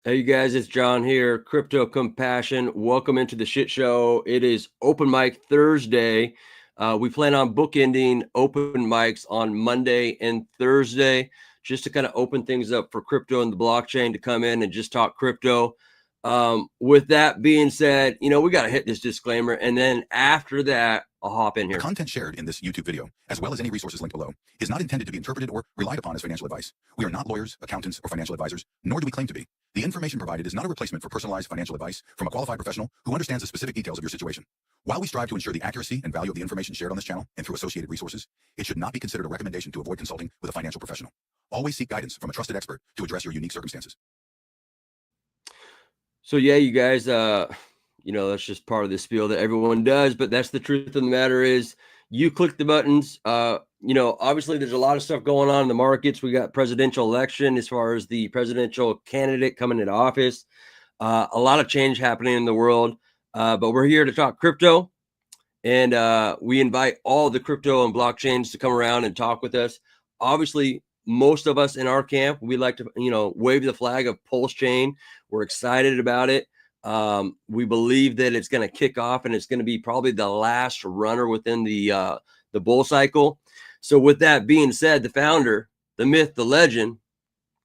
Hey, you guys, it's John here, Crypto Compassion. Welcome into the shit show. It is Open Mic Thursday. We plan on bookending open mics on Monday and Thursday just to kind of open things up for crypto and the blockchain to come in and just talk crypto. With that being said, we got to hit this disclaimer. And then after that, I'll hop in here. The content shared in this YouTube video, as well as any resources linked below, is not intended to be interpreted or relied upon as financial advice. We are not lawyers, accountants, or financial advisors, nor do we claim to be. The information provided is not a replacement for personalized financial advice from a qualified professional who understands the specific details of your situation. While we strive to ensure the accuracy and value of the information shared on this channel and through associated resources, it should not be considered a recommendation to avoid consulting with a financial professional. Always seek guidance from a trusted expert to address your unique circumstances. So yeah, you guys, that's just part of the spiel that everyone does, but that's the truth of the matter is you click the buttons. Obviously there's a lot of stuff going on in the markets. We got presidential election as far as the presidential candidate coming into office. A lot of change happening in the world, but we're here to talk crypto, and we invite all the crypto and blockchains to come around and talk with us. Obviously, most of us in our camp, we like to, wave the flag of Pulsechain. We're excited about it. We believe that it's going to kick off, and it's going to be probably the last runner within the bull cycle. So with that being said, the founder, the myth, the legend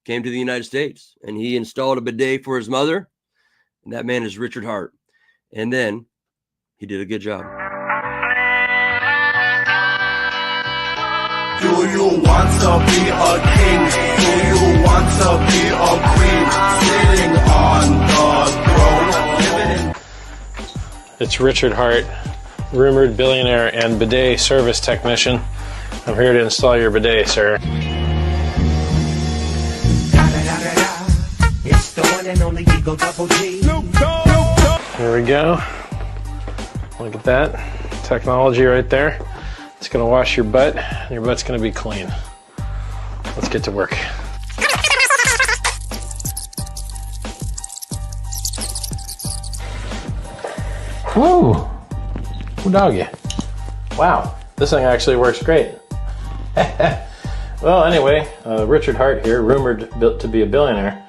came to the United States, and he installed a bidet for his mother. And that man is Richard Hart. And then he did a good job. Do you want to be a king? Do you want to be a queen? Sitting on the throne. It's Richard Hart, rumored billionaire and bidet service technician. I'm here to install your bidet, sir. It's the one and only Eagle Double G. Here we go. Look at that technology right there. It's going to wash your butt, and your butt's going to be clean. Let's get to work. Woo! Ooh, doggy. Wow, this thing actually works great. Well, anyway, Richard Hart here, rumored to be a billionaire,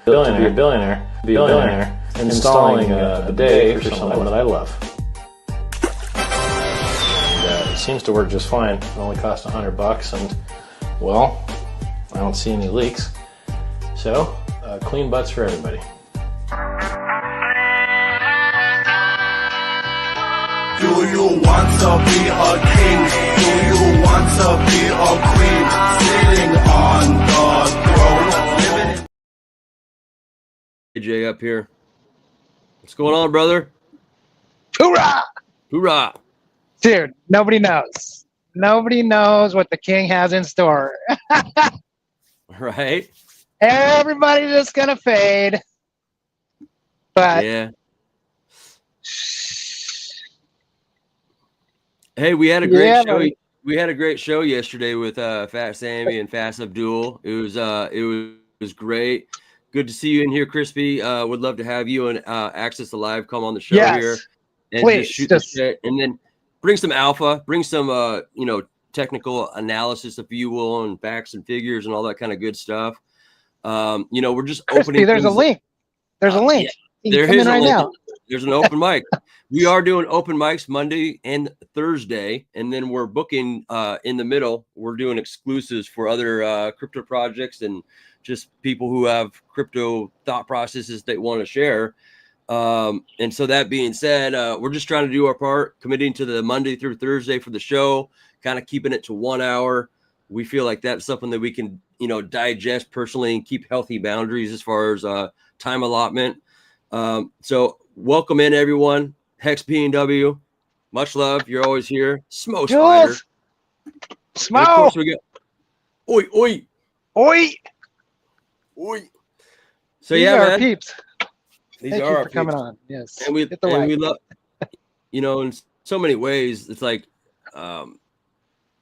installing a bidet for someone that I love. It seems to work just fine. It only costs $100, and well, I don't see any leaks. So, clean butts for everybody. Do you want to be a king? Do you want to be a queen? Sitting on the throne. AJ up here. What's going on, brother? Hoorah! Hoorah! Dude, nobody knows. Nobody knows what the king has in store. Right? Everybody's just gonna fade. But yeah. Hey, we had a great show. Buddy. We had a great show yesterday with Fat Sammy and Fast Abdul. It was great. Good to see you in here, Crispy. Would love to have you and Access Alive come on the show here and please, just shoot the shit, and then bring some alpha, bring some technical analysis, if you will, and facts and figures and all that kind of good stuff. We're just Crispy, opening. There's a link. There's a link. Yeah, there is right now. There's an open mic. We are doing open mics Monday and Thursday, and then we're booking in the middle. We're doing exclusives for other crypto projects and just people who have crypto thought processes they want to share. And so that being said, we're just trying to do our part, committing to the Monday through Thursday for the show, kind of keeping it to 1 hour. We feel like that's something that we can, digest personally and keep healthy boundaries as far as time allotment. So welcome in, everyone. Hex P&W, much love. You're always here. Smo Spider. Smo. Of course we got Oi, oi. Oi. Oi. So These yeah, are man. Our peeps. These Thank are you our for coming peeps. on. Yes. And we love, in so many ways, it's like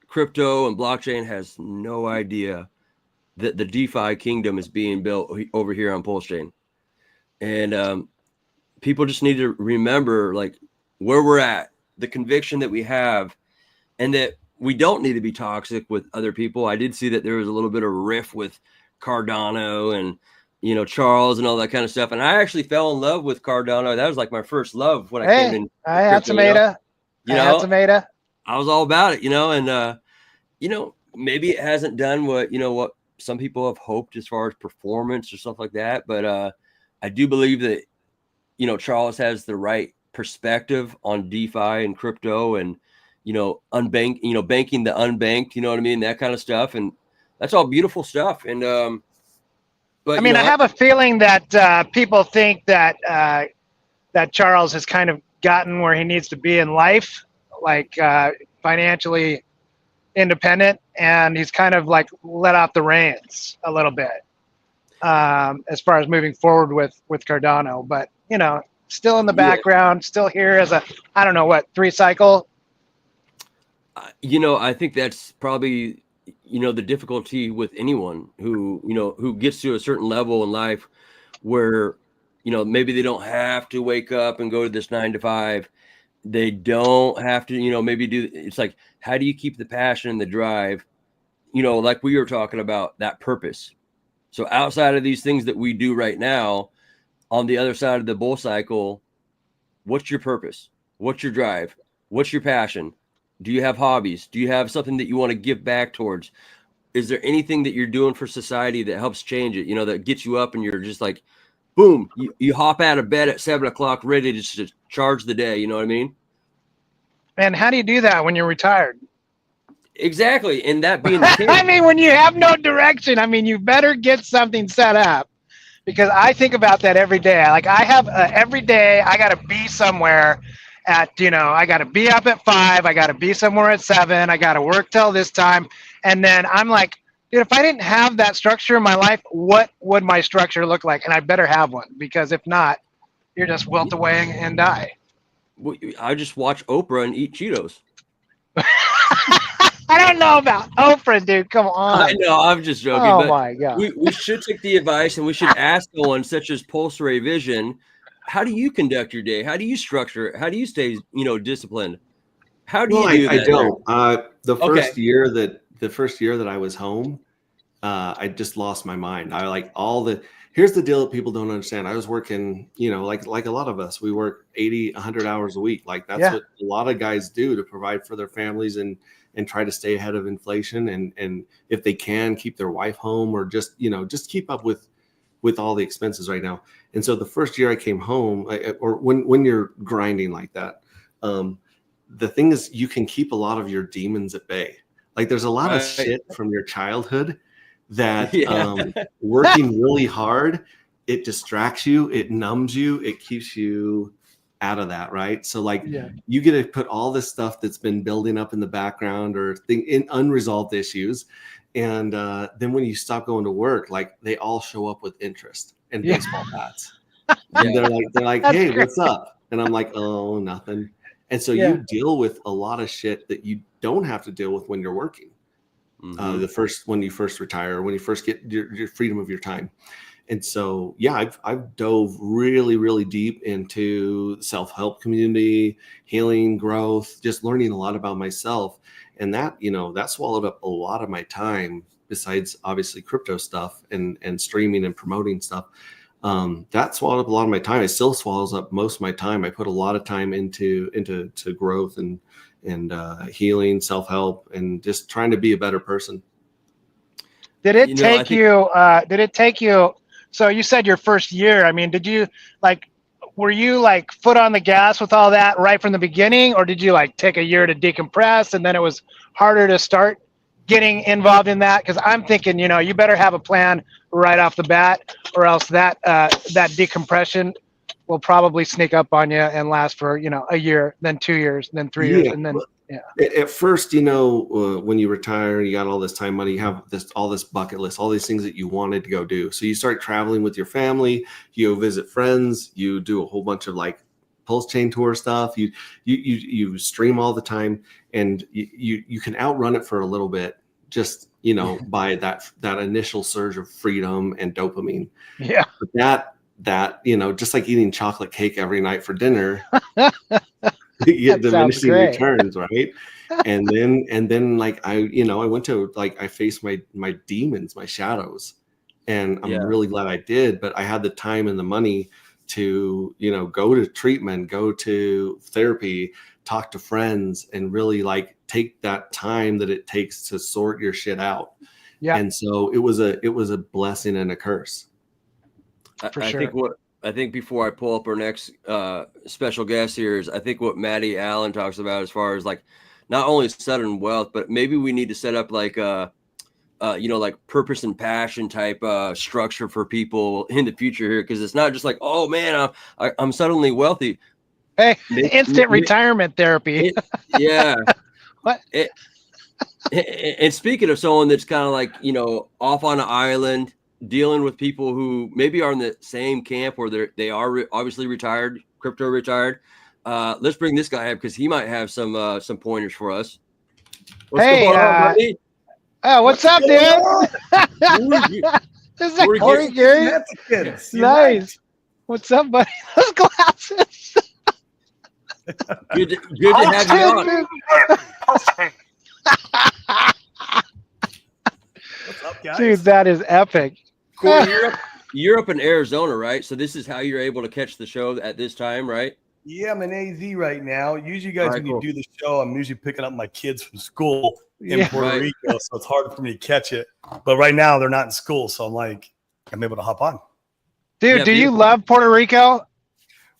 crypto and blockchain has no idea that the DeFi kingdom is being built over here on Pulsechain. And people just need to remember like where we're at, the conviction that we have, and that we don't need to be toxic with other people. I did see that there was a little bit of riff with Cardano and you know, Charles and all that kind of stuff. And I actually fell in love with Cardano. That was like my first love when I came in. I had some ADA. You know, I was all about it, you know, and, you know, maybe it hasn't done what, you know, what some people have hoped as far as performance or stuff like that. But I do believe that, you know, Charles has the right perspective on DeFi and crypto and, you know, banking the unbanked, you know what I mean? That kind of stuff. And that's all beautiful stuff. And, but I mean, I have a feeling that people think that that Charles has kind of gotten where he needs to be in life, like financially independent, and he's kind of like let off the reins a little bit as far as moving forward with Cardano. But you know, still in the background, still here as a, I don't know what, 3 cycle. You know, I think that's probably, you know, the difficulty with anyone who, you know, who gets to a certain level in life where, you know, maybe they don't have to wake up and go to this 9 to 5. They don't have to, you know, maybe do, it's like, how do you keep the passion and the drive, you know, like we were talking about, that purpose. So outside of these things that we do right now, on the other side of the bull cycle, what's your purpose? What's your drive? What's your passion? Do you have hobbies? Do you have something that you want to give back towards? Is there anything that you're doing for society that helps change it? You know, that gets you up and you're just like, boom, you hop out of bed at 7 o'clock, ready to just charge the day. You know what I mean? And how do you do that when you're retired? Exactly. And that being the case, I mean, when you have no direction, I mean, you better get something set up, because I think about that every day. Like I have every day I got to be somewhere at, you know, I got to be up at 5. I got to be somewhere at 7. I got to work till this time. And then I'm like, dude, if I didn't have that structure in my life, what would my structure look like? And I better have one, because if not, you're just wilt away and die. I just watch Oprah and eat Cheetos. I don't know about Oprah, dude. Come on. I know, I'm just joking. Oh but my God. We should take the advice, and we should ask someone such as Pulsechain Vision, how do you conduct your day? How do you structure it? How do you stay, you know, disciplined? How do you do that? I don't. The first year that I was home, I just lost my mind. I like all the. Here's the deal that people don't understand. I was working, you know, like a lot of us, we work 80, 100 hours a week. Like that's what a lot of guys do to provide for their families and try to stay ahead of inflation. And if they can, keep their wife home, or just, you know, just keep up with all the expenses right now. And so the first year I came home, or when you're grinding like that, the thing is you can keep a lot of your demons at bay. Like there's a lot of shit from your childhood that working really hard, it distracts you, it numbs you, it keeps you out of that, right? So like you get to put all this stuff that's been building up in the background or in unresolved issues, and then when you stop going to work, like they all show up with interest and baseball bats. And they're like, hey, great. What's up? And I'm like, oh, nothing. And so you deal with a lot of shit that you don't have to deal with when you're working. When you first retire, when you first get your freedom of your time. And so, I've dove really, really deep into the self-help community, healing, growth, just learning a lot about myself. And that, you know, that swallowed up a lot of my time, besides obviously crypto stuff and streaming and promoting stuff. That swallowed up a lot of my time. It still swallows up most of my time. I put a lot of time into growth and healing, self-help, and just trying to be a better person. Did it take you, so you said your first year, I mean, were you like foot on the gas with all that right from the beginning, or did you like take a year to decompress and then it was harder to start getting involved in that? Because I'm thinking, you know, you better have a plan right off the bat, or else that decompression will probably sneak up on you and last for, you know, a year, then 2 years, then 3 years, and then At first, you know, when you retire, you got all this time, money, you have all this bucket list, all these things that you wanted to go do. So you start traveling with your family, you go visit friends, you do a whole bunch of like Pulsechain tour stuff. You stream all the time, and you can outrun it for a little bit, just, you know, by that initial surge of freedom and dopamine. Yeah. But that, you know, just like eating chocolate cake every night for dinner, you get diminishing returns, right? And then like I went to, like, I faced my demons, my shadows, And I'm really glad I did, but I had the time and the money to, you know, go to treatment, go to therapy, talk to friends, and really like take that time that it takes to sort your shit out. Yeah. And so it was a blessing and a curse. I think before I pull up our next special guest here is I think what Matty Allen talks about as far as like not only sudden wealth, but maybe we need to set up like you know, like purpose and passion type structure for people in the future here, because it's not just like, oh man, I'm suddenly wealthy. Hey, instant retirement therapy. Yeah. What? And speaking of someone that's kind of like, you know, off on an island, dealing with people who maybe are in the same camp where they are obviously retired, crypto retired. Let's bring this guy up because he might have some pointers for us. What's going on, buddy? Oh, what's up, dude? This is a Corey Gary. Nice. What's up, buddy? Those glasses. Good to have you on. What's up, guys? Dude, that is epic. Corey, you're up in Arizona, right? So this is how you're able to catch the show at this time, right? Yeah, I'm in AZ right now. Usually, guys, when you do the show, I'm usually picking up my kids from school in Puerto Rico, so it's hard for me to catch it. But right now, they're not in school, so I'm able to hop on. Dude, do you love Puerto Rico?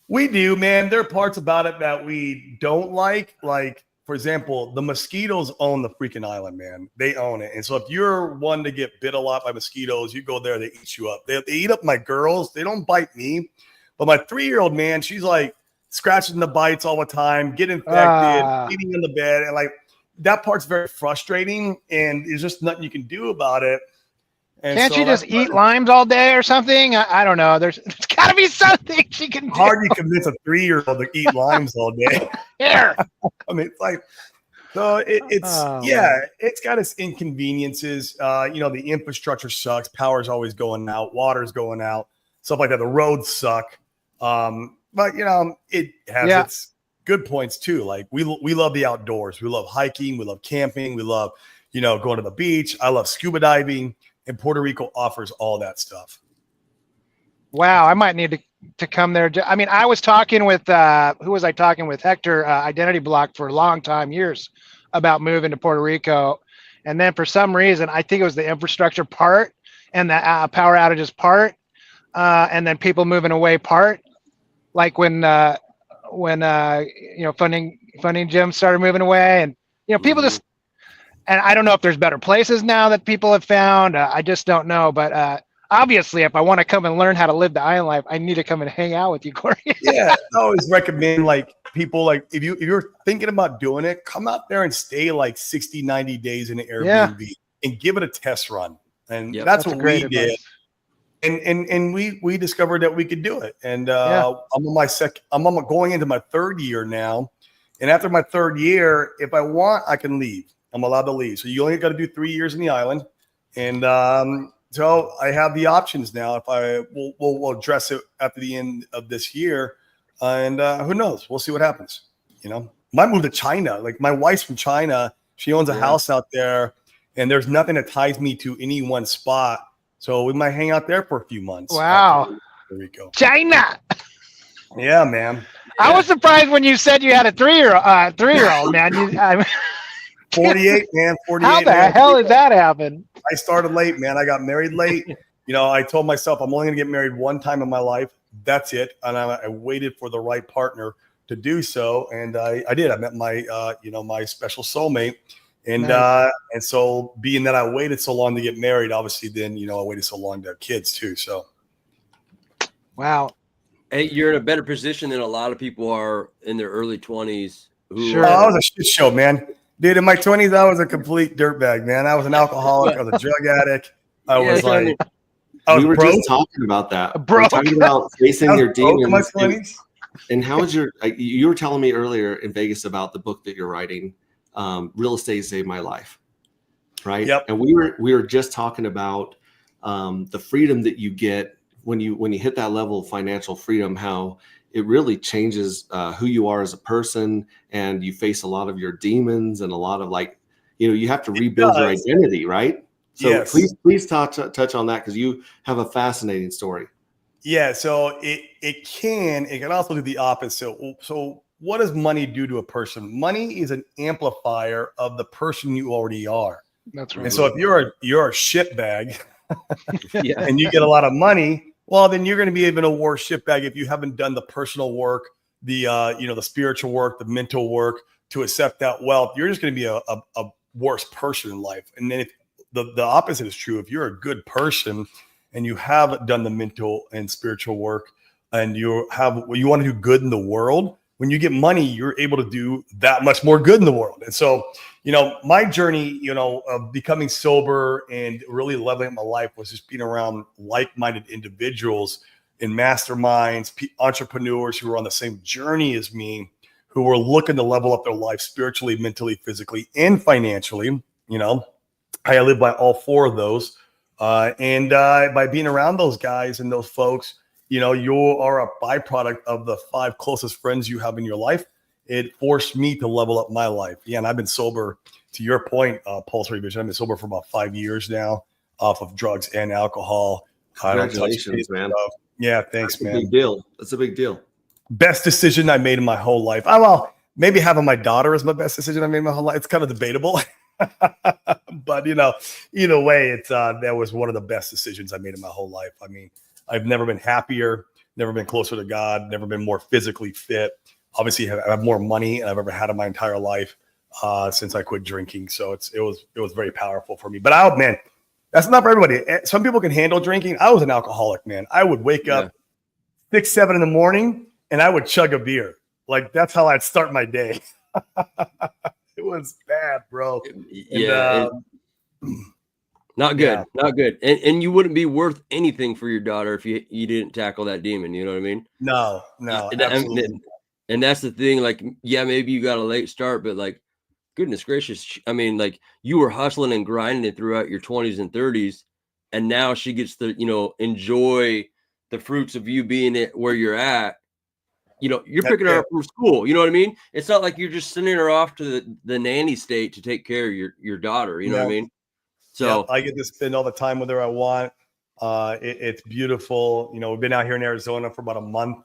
We do, man. There are parts about it that we don't like. Like, for example, the mosquitoes own the freaking island, man. They own it. And so if you're one to get bit a lot by mosquitoes, you go there, they eat you up. They eat up my girls. They don't bite me. But my 3-year-old, man, she's like scratching the bites all the time, get infected, eating in the bed. And like that part's very frustrating. And there's just nothing you can do about it. And can't you just eat limes all day or something? I don't know. There's got to be something she can do. Hard to convince a 3-year-old to eat limes all day. Here. I mean, it's like, so it's got its inconveniences. You know, the infrastructure sucks. Power's always going out. Water's going out. Stuff like that. The roads suck. But, you know, it has its good points too. Like we love the outdoors. We love hiking. We love camping. We love, you know, going to the beach. I love scuba diving. And Puerto Rico offers all that stuff. Wow, I might need to come there. I mean, I was talking with who was I talking with? Hector Identity Block for a long time, years, about moving to Puerto Rico, and then for some reason, I think it was the infrastructure part and the power outages part, and then people moving away part, like when you know funding gyms started moving away, and you know people just. And I don't know if there's better places now that people have found. I just don't know. But obviously, if I want to come and learn how to live the island life, I need to come and hang out with you, Corey. Yeah, I always recommend like people like if you're thinking about doing it, come out there and stay like 60, 90 days in an Airbnb and give it a test run. And that's what we did. And we discovered that we could do it. And I'm going into my 3rd year now. And after my 3rd year, if I want, I can leave. I'm allowed to leave. So you only got to do 3 years in the island. And so I have the options now. If we'll address it after the end of this year. And who knows? We'll see what happens. You know, might move to China. Like my wife's from China. She owns a house out there. And there's nothing that ties me to any one spot. So we might hang out there for a few months. Wow. There we go. China. Yeah, man. I was surprised when you said you had a 3-year-old, man. 48, man. 48. How the hell did that happen? I started late, man. I got married late. You know, I told myself I'm only going to get married one time in my life. That's it. And I waited for the right partner to do so. And I did. I met my, my special soulmate. And and so being that I waited so long to get married, obviously then, I waited so long to have kids too. So. Wow. Hey, you're in a better position than a lot of people are in their early 20s. Sure. I was a shit show, man. Dude, in my 20s, I was a complete dirtbag, man. I was an alcoholic. I was a drug addict. I was we were just talking about that. Bro. We're talking about facing your demons. In my 20s. And how is you were telling me earlier in Vegas about the book that you're writing, Real Estate Saved My Life, right? Yep. And we were just talking about the freedom that you get when you hit that level of financial freedom, how it really changes who you are as a person, and you face a lot of your demons and a lot of you have to rebuild your identity, right? So yes. please touch on that, because you have a fascinating story. Yeah, so it can also do the opposite. So what does money do to a person? Money is an amplifier of the person you already are. That's right. And so if you're a shitbag Yeah. and you get a lot of money, well, then you're going to be even a worse shitbag if you haven't done the personal work, the the spiritual work, the mental work to accept that wealth. You're just going to be a worse person in life. And then if the opposite is true, if you're a good person and you have done the mental and spiritual work and you want to do good in the world, when you get money, you're able to do that much more good in the world. And so, my journey, of becoming sober and really leveling up my life was just being around like-minded individuals in masterminds, entrepreneurs who were on the same journey as me, who were looking to level up their life spiritually, mentally, physically, and financially. I live by all four of those. And by being around those guys and those folks, you are a byproduct of the 5 closest friends you have in your life. It forced me to level up my life. Yeah, and I've been sober, to your point, Pulse Revision. I've been sober for about 5 years now, off of drugs and alcohol. Congratulations, man. Yeah, thanks, man. That's a big deal. That's a big deal. Best decision I made in my whole life. Well, maybe having my daughter is my best decision I made in my whole life. It's kind of debatable. But either way, that was one of the best decisions I made in my whole life. I mean, I've never been happier, never been closer to God, never been more physically fit. Obviously, I have more money than I've ever had in my entire life since I quit drinking. So it was very powerful for me. But man, that's not for everybody. Some people can handle drinking. I was an alcoholic, man. I would wake up 6, 7 in the morning and I would chug a beer. Like, that's how I'd start my day. It was bad, bro. Yeah. Not good. Yeah. Not good. And you wouldn't be worth anything for your daughter if you didn't tackle that demon. You know what I mean? No, absolutely. And that's the thing. Like, yeah, maybe you got a late start, but like, goodness gracious. I mean, like, you were hustling and grinding it throughout your 20s and 30s. And now she gets to, enjoy the fruits of you being it where you're at. You're picking her up from school. You know what I mean? It's not like you're just sending her off to the nanny state to take care of your daughter. You know what I mean? So I get to spend all the time with her I want. It's beautiful. We've been out here in Arizona for about a month,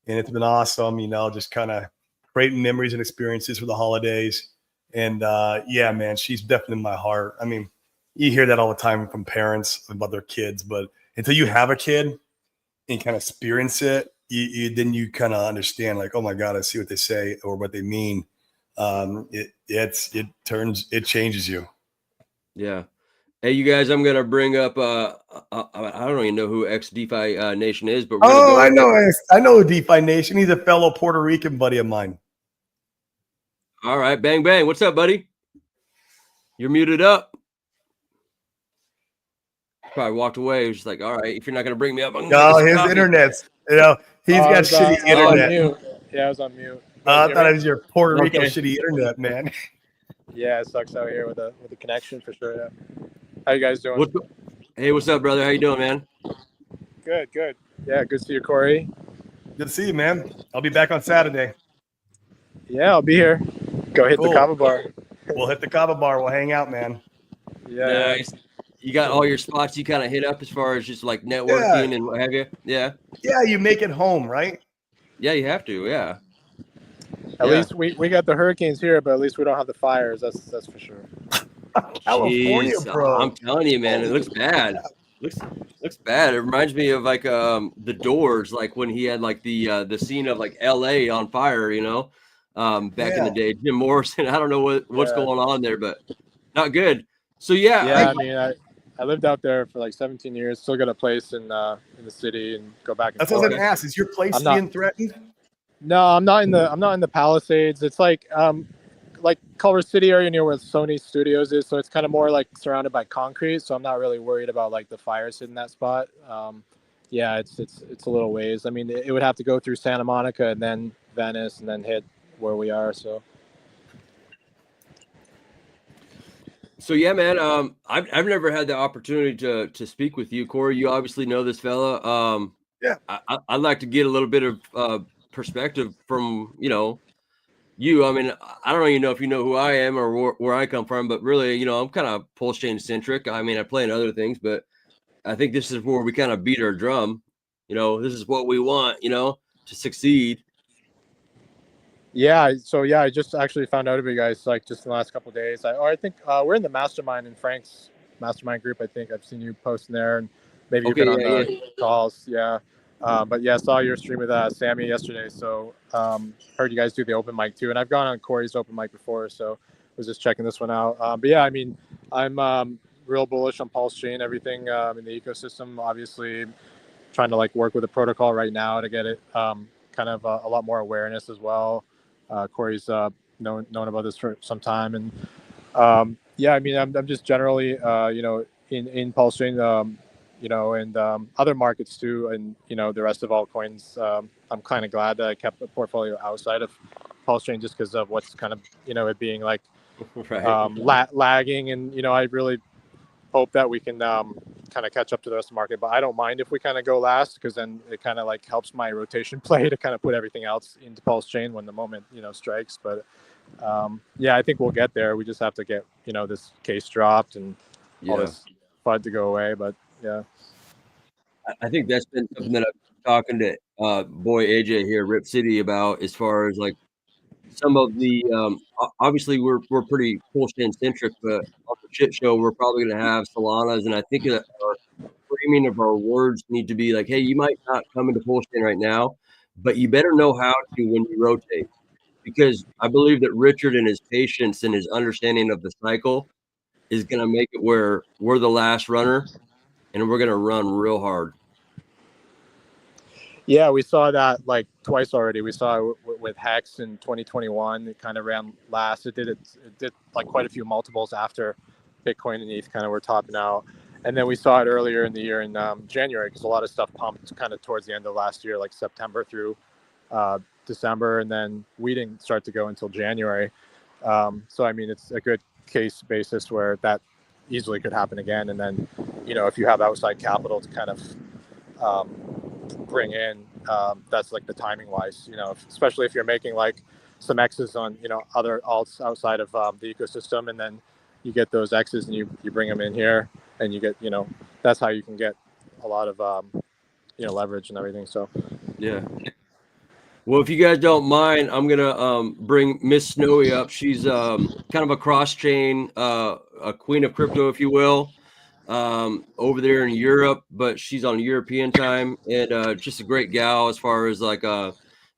and it's been awesome. Just kind of creating memories and experiences for the holidays. And yeah, man, she's definitely in my heart. I mean, you hear that all the time from parents about their kids, but until you have a kid and kind of experience it, then you kind of understand, like, oh my God, I see what they say or what they mean. It changes you. Yeah. Hey, you guys, I'm gonna bring up. I don't even know who X DeFi Nation is, but I know DeFi Nation. He's a fellow Puerto Rican buddy of mine. All right, bang bang. What's up, buddy? You're muted up. Probably walked away. He was just like, all right, if you're not gonna bring me up, I'm no, his internet's. He's got shitty internet. Yeah, I was on mute. I thought it was your Puerto Rico shitty internet, man. Yeah, it sucks out here with the connection for sure. Yeah. How you guys doing? Hey, what's up, brother? How you doing, man? Good. Yeah, good to see you, Corey. Good to see you, man. I'll be back on Saturday. Yeah, I'll be here. Go hit the Kava bar. We'll hit the Kava bar. We'll hang out, man. Yeah. Nice. You got all your spots you kind of hit up as far as just like networking and what have you? Yeah. Yeah, you make it home, right? Yeah, you have to. Yeah. At least we got the hurricanes here, but at least we don't have the fires. That's for sure. California, jeez, bro. I'm telling you, man, it looks bad. Looks bad. It reminds me of like the Doors, like when he had like the scene of like LA on fire, back in the day. Jim Morrison. I don't know what's going on there, but not good. So I mean, I lived out there for like 17 years. Still got a place in the city and go back and forth. That's what I was gonna ask. Is your place being threatened? No, I'm not in the Palisades. It's like Culver City area near where Sony Studios is, so it's kind of more like surrounded by concrete. So I'm not really worried about like the fires in that spot. Yeah, it's a little ways. I mean, it would have to go through Santa Monica and then Venice and then hit where we are. So yeah, man. I've never had the opportunity to speak with you, Corey. You obviously know this fella. Yeah. I'd like to get a little bit of perspective from I mean, I don't even know if you know who I am or where I come from, but really, I'm kind of Pulsechain centric. I mean, I play in other things, but I think this is where we kind of beat our drum. This is what we want, to succeed. Yeah. So yeah, I just actually found out of you guys like just in the last couple of days. I think we're in the mastermind in Frank's mastermind group. I think I've seen you posting there, and maybe you've been on the calls. Yeah. But yeah, I saw your stream with Sammy yesterday. So heard you guys do the open mic too, and I've gone on Corey's open mic before, so was just checking this one out. But yeah, I mean, I'm real bullish on Pulsechain, everything in the ecosystem. Obviously, trying to like work with the protocol right now to get it kind of a lot more awareness as well. Corey's known about this for some time, and yeah, I mean, I'm just generally in Pulsechain, and other markets too, and the rest of altcoins. I'm kind of glad that I kept a portfolio outside of Pulsechain just because of what's kind of it being like lagging, and I really hope that we can kind of catch up to the rest of the market. But I don't mind if we kind of go last, because then it kind of like helps my rotation play to kind of put everything else into Pulsechain when the moment strikes. But yeah, I think we'll get there. We just have to get this case dropped and all this FUD to go away. But yeah, I think that's been something that I've been talking to boy AJ here, RipCity, about, as far as like some of the obviously we're pretty Pulsechain centric, but on the shit show we're probably going to have Solanas, and I think that our framing of our words need to be like, hey, you might not come into Pulsechain right now, but you better know how to when you rotate, because I believe that Richard and his patience and his understanding of the cycle is going to make it where we're the last runner, and we're going to run real hard. Yeah, we saw that like twice already. We saw it with Hex in 2021. It kind of ran last. It did like quite a few multiples after Bitcoin and ETH kind of were topping out. And then we saw it earlier in the year in January, because a lot of stuff pumped kind of towards the end of last year, like September through December. And then we didn't start to go until January. So, I mean, it's a good case basis where that easily could happen again. And then, if you have outside capital to kind of bring in, that's like the timing wise, especially if you're making like some X's on other alts outside of the ecosystem, and then you get those X's and you bring them in here, and you get that's how you can get a lot of leverage and everything. So yeah. Well, if you guys don't mind, I'm gonna bring Miss Snowy up. She's kind of a cross chain, a queen of crypto, if you will, over there in Europe, but she's on European time, and just a great gal as far as like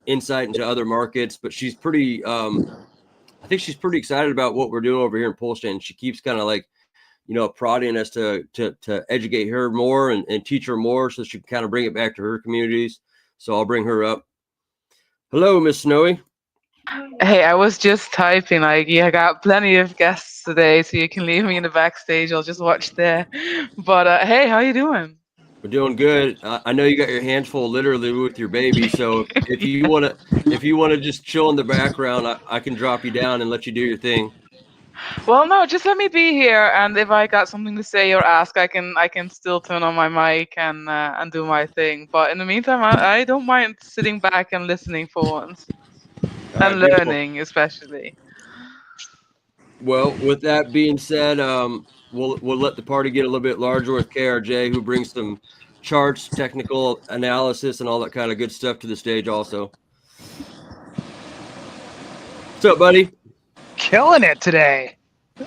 insight into other markets. But she's pretty, I think she's pretty excited about what we're doing over here in Pulsechain. She keeps kind of like prodding us to educate her more and teach her more, so she can kind of bring it back to her communities. So I'll bring her up. Hello, Miss Snowy. Hey, I was just typing, like, I got plenty of guests today, so you can leave me in the backstage. I'll just watch there. But hey, how you doing? We're doing good. I know you got your hands full literally with your baby, so if you want to just chill in the background, I can drop you down and let you do your thing. Well, no, just let me be here, and if I got something to say or ask, I can still turn on my mic and do my thing. But in the meantime, I don't mind sitting back and listening for once. And learning, especially. Well, with that being said, we'll let the party get a little bit larger with KRJ, who brings some charts, technical analysis, and all that kind of good stuff to the stage also. What's up, buddy? Killing it today.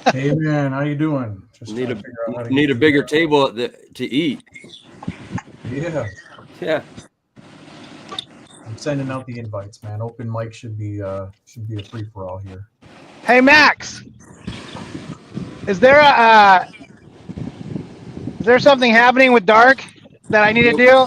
Hey man, how you doing? Just need a bigger table to eat. Yeah. Yeah. I'm sending out the invites, man. Open mic should be a free for all here. Hey Max, is there something happening with Dark that I need to do?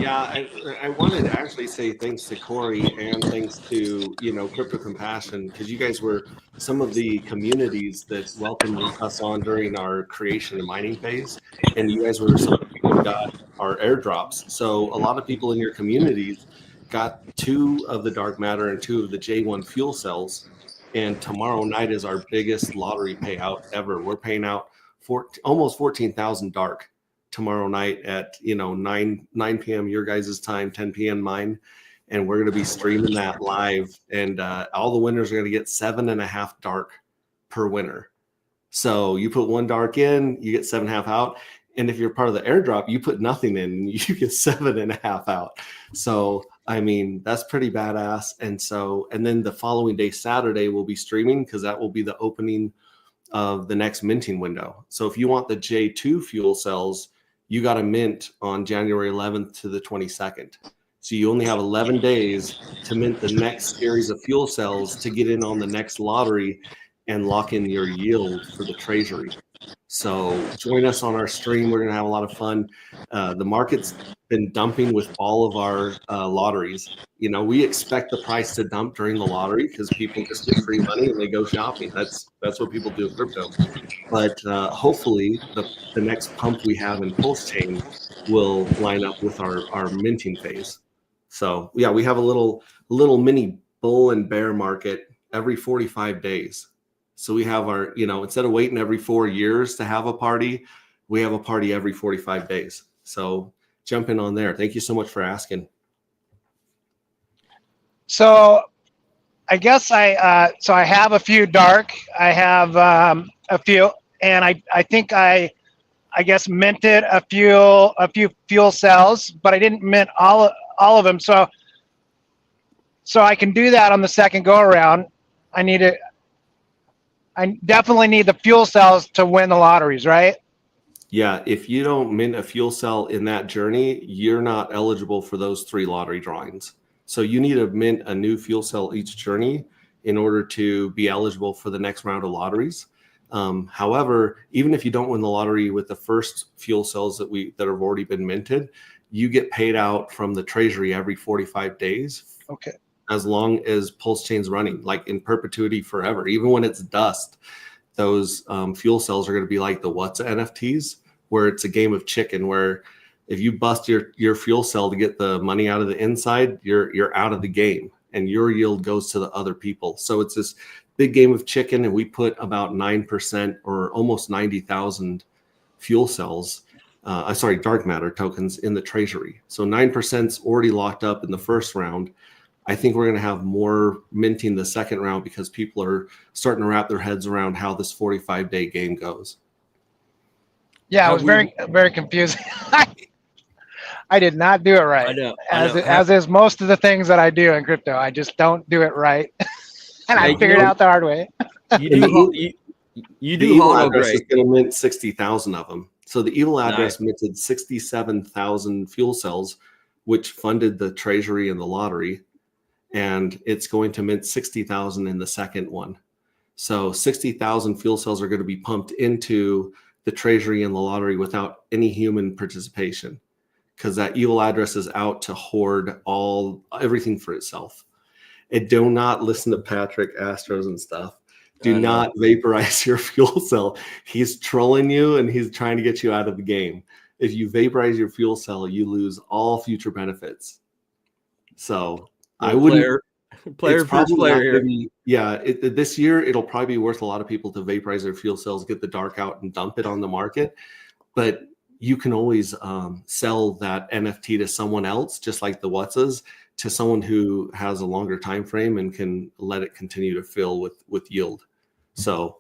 Yeah, I wanted to actually say thanks to Corey and thanks to Crypto Compassion, because you guys were some of the communities that welcomed us on during our creation and mining phase, and you guys were some of the people who got our airdrops. So a lot of people in your communities got 2 of the dark matter and 2 of the J1 fuel cells, and tomorrow night is our biggest lottery payout ever. We're paying out almost 14,000 dark tomorrow night at 9 p.m. your guys' time, 10 p.m. mine, and we're going to be streaming that live. And all the winners are going to get 7.5 dark per winner. So you put 1 dark in, you get 7.5 out. And if you're part of the airdrop, you put nothing in and you get 7.5 out. So, I mean, that's pretty badass. And then the following day, Saturday, we'll be streaming because that will be the opening of the next minting window. So if you want the J2 fuel cells, you got to mint on January 11th to the 22nd. So you only have 11 days to mint the next series of fuel cells to get in on the next lottery and lock in your yield for the treasury. So join us on our stream. We're going to have a lot of fun. The market's been dumping with all of our lotteries. You know, we expect the price to dump during the lottery because people just get free money and they go shopping. That's what people do in crypto. But hopefully the next pump we have in Pulsechain will line up with our minting phase. So yeah, we have a little mini bull and bear market every 45 days. So we have our, you know, instead of waiting every 4 years to have a party, we have a party every 45 days. So jump in on there. Thank you so much for asking. So I guess I have a few dark. I have a few, and I think I guess minted a few fuel cells, but I didn't mint all of them. So I can do that on the second go around. I definitely need the fuel cells to win the lotteries, right? Yeah, if you don't mint a fuel cell in that journey, you're not eligible for those 3 lottery drawings. So you need to mint a new fuel cell each journey in order to be eligible for the next round of lotteries. However, even if you don't win the lottery with the first fuel cells that have already been minted, you get paid out from the treasury every 45 days. Okay. As long as Pulsechain's running, like in perpetuity forever. Even when it's dust, those fuel cells are going to be like the what's NFTs, where it's a game of chicken, where if you bust your fuel cell to get the money out of the inside, you're out of the game and your yield goes to the other people. So it's this big game of chicken, and we put about 9% or almost 90,000 fuel cells, dark matter tokens in the treasury. So 9%'s already locked up in the first round. I think we're going to have more minting the second round because people are starting to wrap their heads around how this 45-day game goes. Yeah, it was very, very confusing. I did not do it right. I know. As is most of the things that I do in crypto. I just don't do it right. And I figured out the hard way. You do evil address is going to mint 60,000 of them. So the evil address minted 67,000 fuel cells, which funded the treasury and the lottery. And it's going to mint 60,000 in the second one. So 60,000 fuel cells are going to be pumped into the treasury and the lottery without any human participation, because that evil address is out to hoard everything for itself. And do not listen to Patrick Astros and stuff. Do not vaporize your fuel cell. He's trolling you and he's trying to get you out of the game. If you vaporize your fuel cell, you lose all future benefits. So I wouldn't. Player here. This year it'll probably be worth a lot of people to vaporize their fuel cells, get the dark out, and dump it on the market. But you can always sell that NFT to someone else, just like the Whatses, to someone who has a longer time frame and can let it continue to fill with yield. So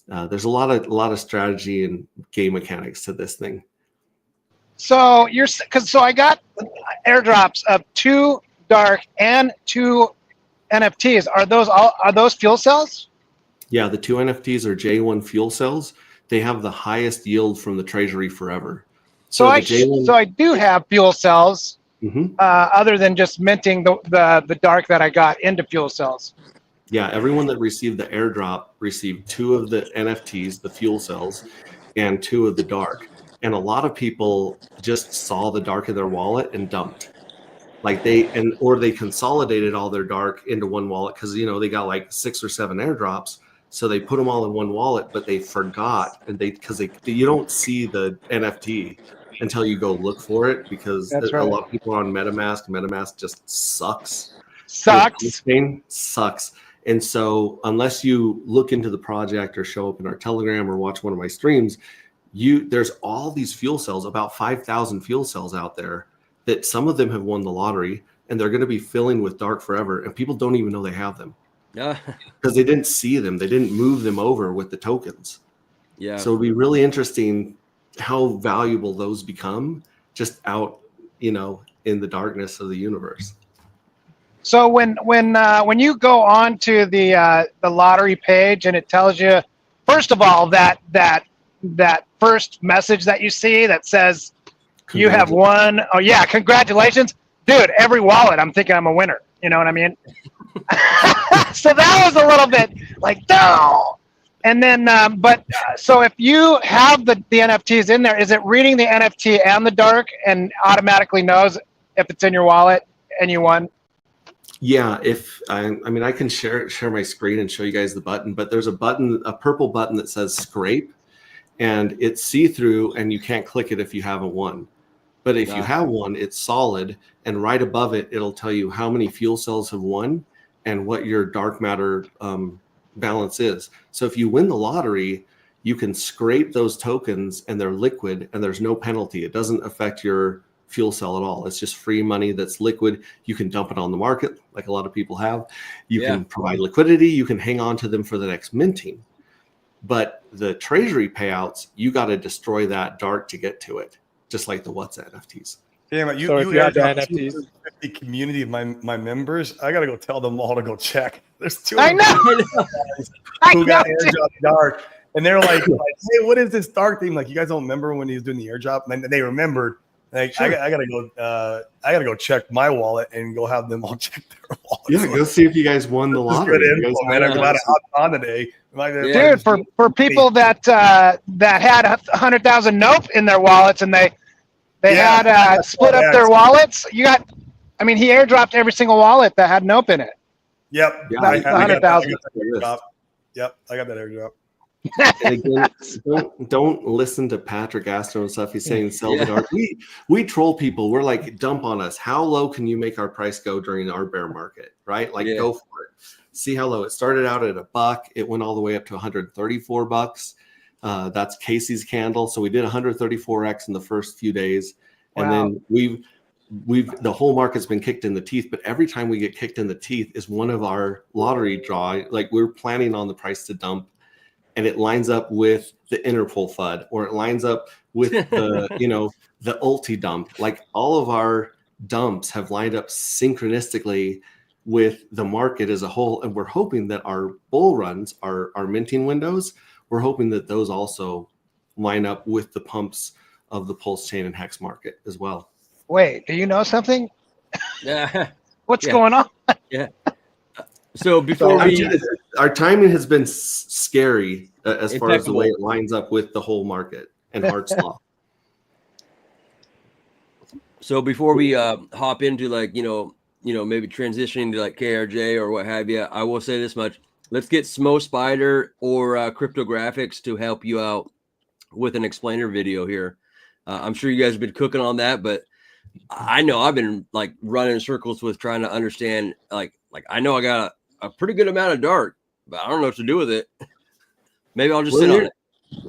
there's a lot of strategy and game mechanics to this thing. So I got airdrops of 2 dark and 2 NFTs. Are those fuel cells? Yeah, the 2 NFTs are J1 fuel cells. They have the highest yield from the treasury forever. So I do have fuel cells, other than just minting the dark that I got into fuel cells. Yeah, everyone that received the airdrop received 2 of the NFTs, the fuel cells, and 2 of the dark. And a lot of people just saw the dark in their wallet and dumped. Like or they consolidated all their dark into one wallet because they got like 6 or 7 airdrops, so they put them all in one wallet, but they forgot, and you don't see the NFT until you go look for it, because a lot of people are on MetaMask. MetaMask just sucks. Sucks. And so unless you look into the project or show up in our Telegram or watch one of my streams, there's all these fuel cells, about 5,000 fuel cells out there, that some of them have won the lottery and they're going to be filling with dark forever, and people don't even know they have them. Yeah. Because they didn't see them. They didn't move them over with the tokens. Yeah. So it'd be really interesting how valuable those become just out, you know, in the darkness of the universe. So when you go on to the lottery page and it tells you, first of all, that first message that you see that says you have won. Oh yeah, congratulations, dude! Every wallet, I'm thinking I'm a winner. You know what I mean? So that was a little bit like no. And then, so if you have the NFTs in there, is it reading the NFT and the dark and automatically knows if it's in your wallet and you won? Yeah, if I mean, I can share my screen and show you guys the button, but there's a button, a purple button that says scrape, and it's see-through, and you can't click it if you haven't won. But if you have one, it's solid, and right above it, it'll tell you how many fuel cells have won and what your dark matter balance is. So if you win the lottery, you can scrape those tokens, and they're liquid, and there's no penalty. It doesn't affect your fuel cell at all. It's just free money that's liquid. You can dump it on the market like a lot of people have. You can provide liquidity. You can hang on to them for the next minting. But the treasury payouts, you got to destroy that dark to get to it, just like the What's NFTs. Yeah, you have the NFTs. The community of my members, I got to go tell them all to go check. There's two. I know. Who got airdrop dark. And they're like, hey, what is this dark thing? Like, you guys don't remember when he was doing the airdrop? And then they remembered. Like, sure. I gotta go check my wallet and go have them all check their wallet. Yeah, go see if you guys won the lottery. Good info, man. I'm glad I hopped on today. Dude, for people that had 100,000 nope in their wallets and they had split up their wallets, he airdropped every single wallet that had nope in it. Yep. Yeah, 100,000. Yep, I got that airdrop. And again, don't listen to Patrick Astro and stuff. He's saying sell the dark. We troll people. We're like, dump on us. How low can you make our price go during our bear market? Right? Like, go for it. See how low. It started out at $1. It went all the way up to $134. That's Casey's candle. So we did 134x in the first few days, and then the whole market's been kicked in the teeth. But every time we get kicked in the teeth is one of our lottery draw. Like, we're planning on the price to dump, and it lines up with the Interpol FUD, or it lines up with the, the ulti dump. Like, all of our dumps have lined up synchronistically with the market as a whole. And we're hoping that our bull runs, our minting windows, we're hoping that those also line up with the pumps of the Pulsechain and Hex market as well. Wait, do you know something? Yeah. What's going on? Yeah. So before our timing has been scary as far as the way it lines up with the whole market and Hart's law. So before we hop into maybe transitioning to like KRJ or what have you, I will say this much: let's get Smo Spider or Cryptographics to help you out with an explainer video here. I'm sure you guys have been cooking on that, but I know I've been like running in circles with trying to understand. Like I know I got a pretty good amount of dark, but I don't know what to do with it. Maybe I'll just sit on it.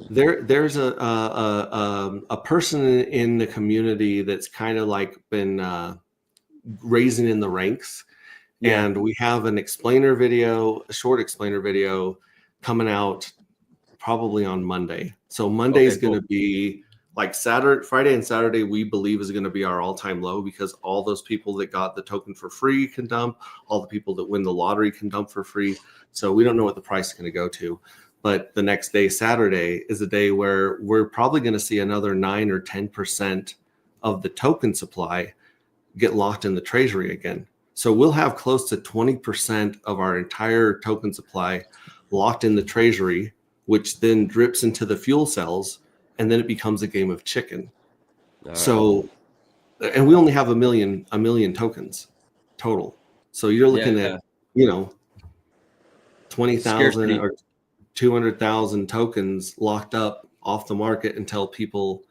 There's a person in the community that's kind of like been raising in the ranks, and we have an explainer video, a short explainer video coming out probably on Monday. So Monday is going to be like Friday and Saturday, we believe is going to be our all-time low, because all those people that got the token for free can dump, all the people that win the lottery can dump for free. So we don't know what the price is going to go to. But the next day, Saturday, is a day where we're probably going to see another 9 or 10% of the token supply get locked in the treasury again. So we'll have close to 20% of our entire token supply locked in the treasury, which then drips into the fuel cells, and then it becomes a game of chicken. So, and we only have a million tokens total. So you're looking at, 20,000 or 200,000 tokens locked up off the market until people,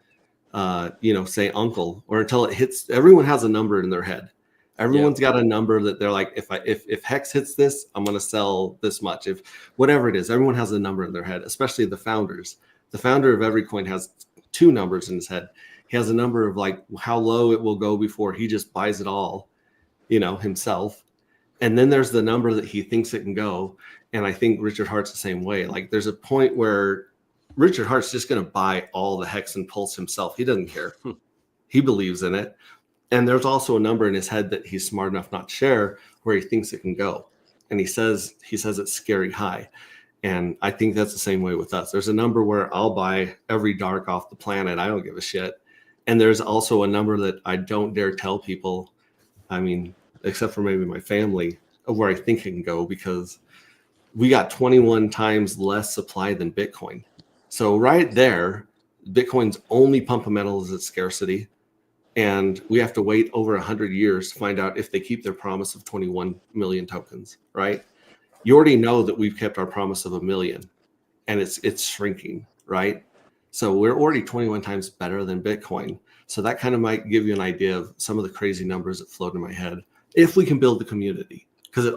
say uncle, or until it hits. Everyone has a number in their head. Everyone's got a number that they're like, if Hex hits this, I'm going to sell this much. If whatever it is, everyone has a number in their head, especially the founders. The founder of every coin has 2 numbers in his head. He has a number of like how low it will go before he just buys it all. himself. And then there's the number that he thinks it can go. And I think Richard Hart's the same way. Like there's a point where Richard Hart's just going to buy all the Hex and Pulse himself. He doesn't care. He believes in it. And there's also a number in his head that he's smart enough not to share where he thinks it can go. And he says it's scary high. And I think that's the same way with us. There's a number where I'll buy every dark off the planet. I don't give a shit. And there's also a number that I don't dare tell people. I mean, except for maybe my family, of where I think it can go, because we got 21 times less supply than Bitcoin. So right there, Bitcoin's only pump of metal is its scarcity. And we have to wait over 100 years to find out if they keep their promise of 21 million tokens, right? You already know that we've kept our promise of 1 million, and it's shrinking, right? So we're already 21 times better than Bitcoin. So that kind of might give you an idea of some of the crazy numbers that float in my head. If we can build the community, because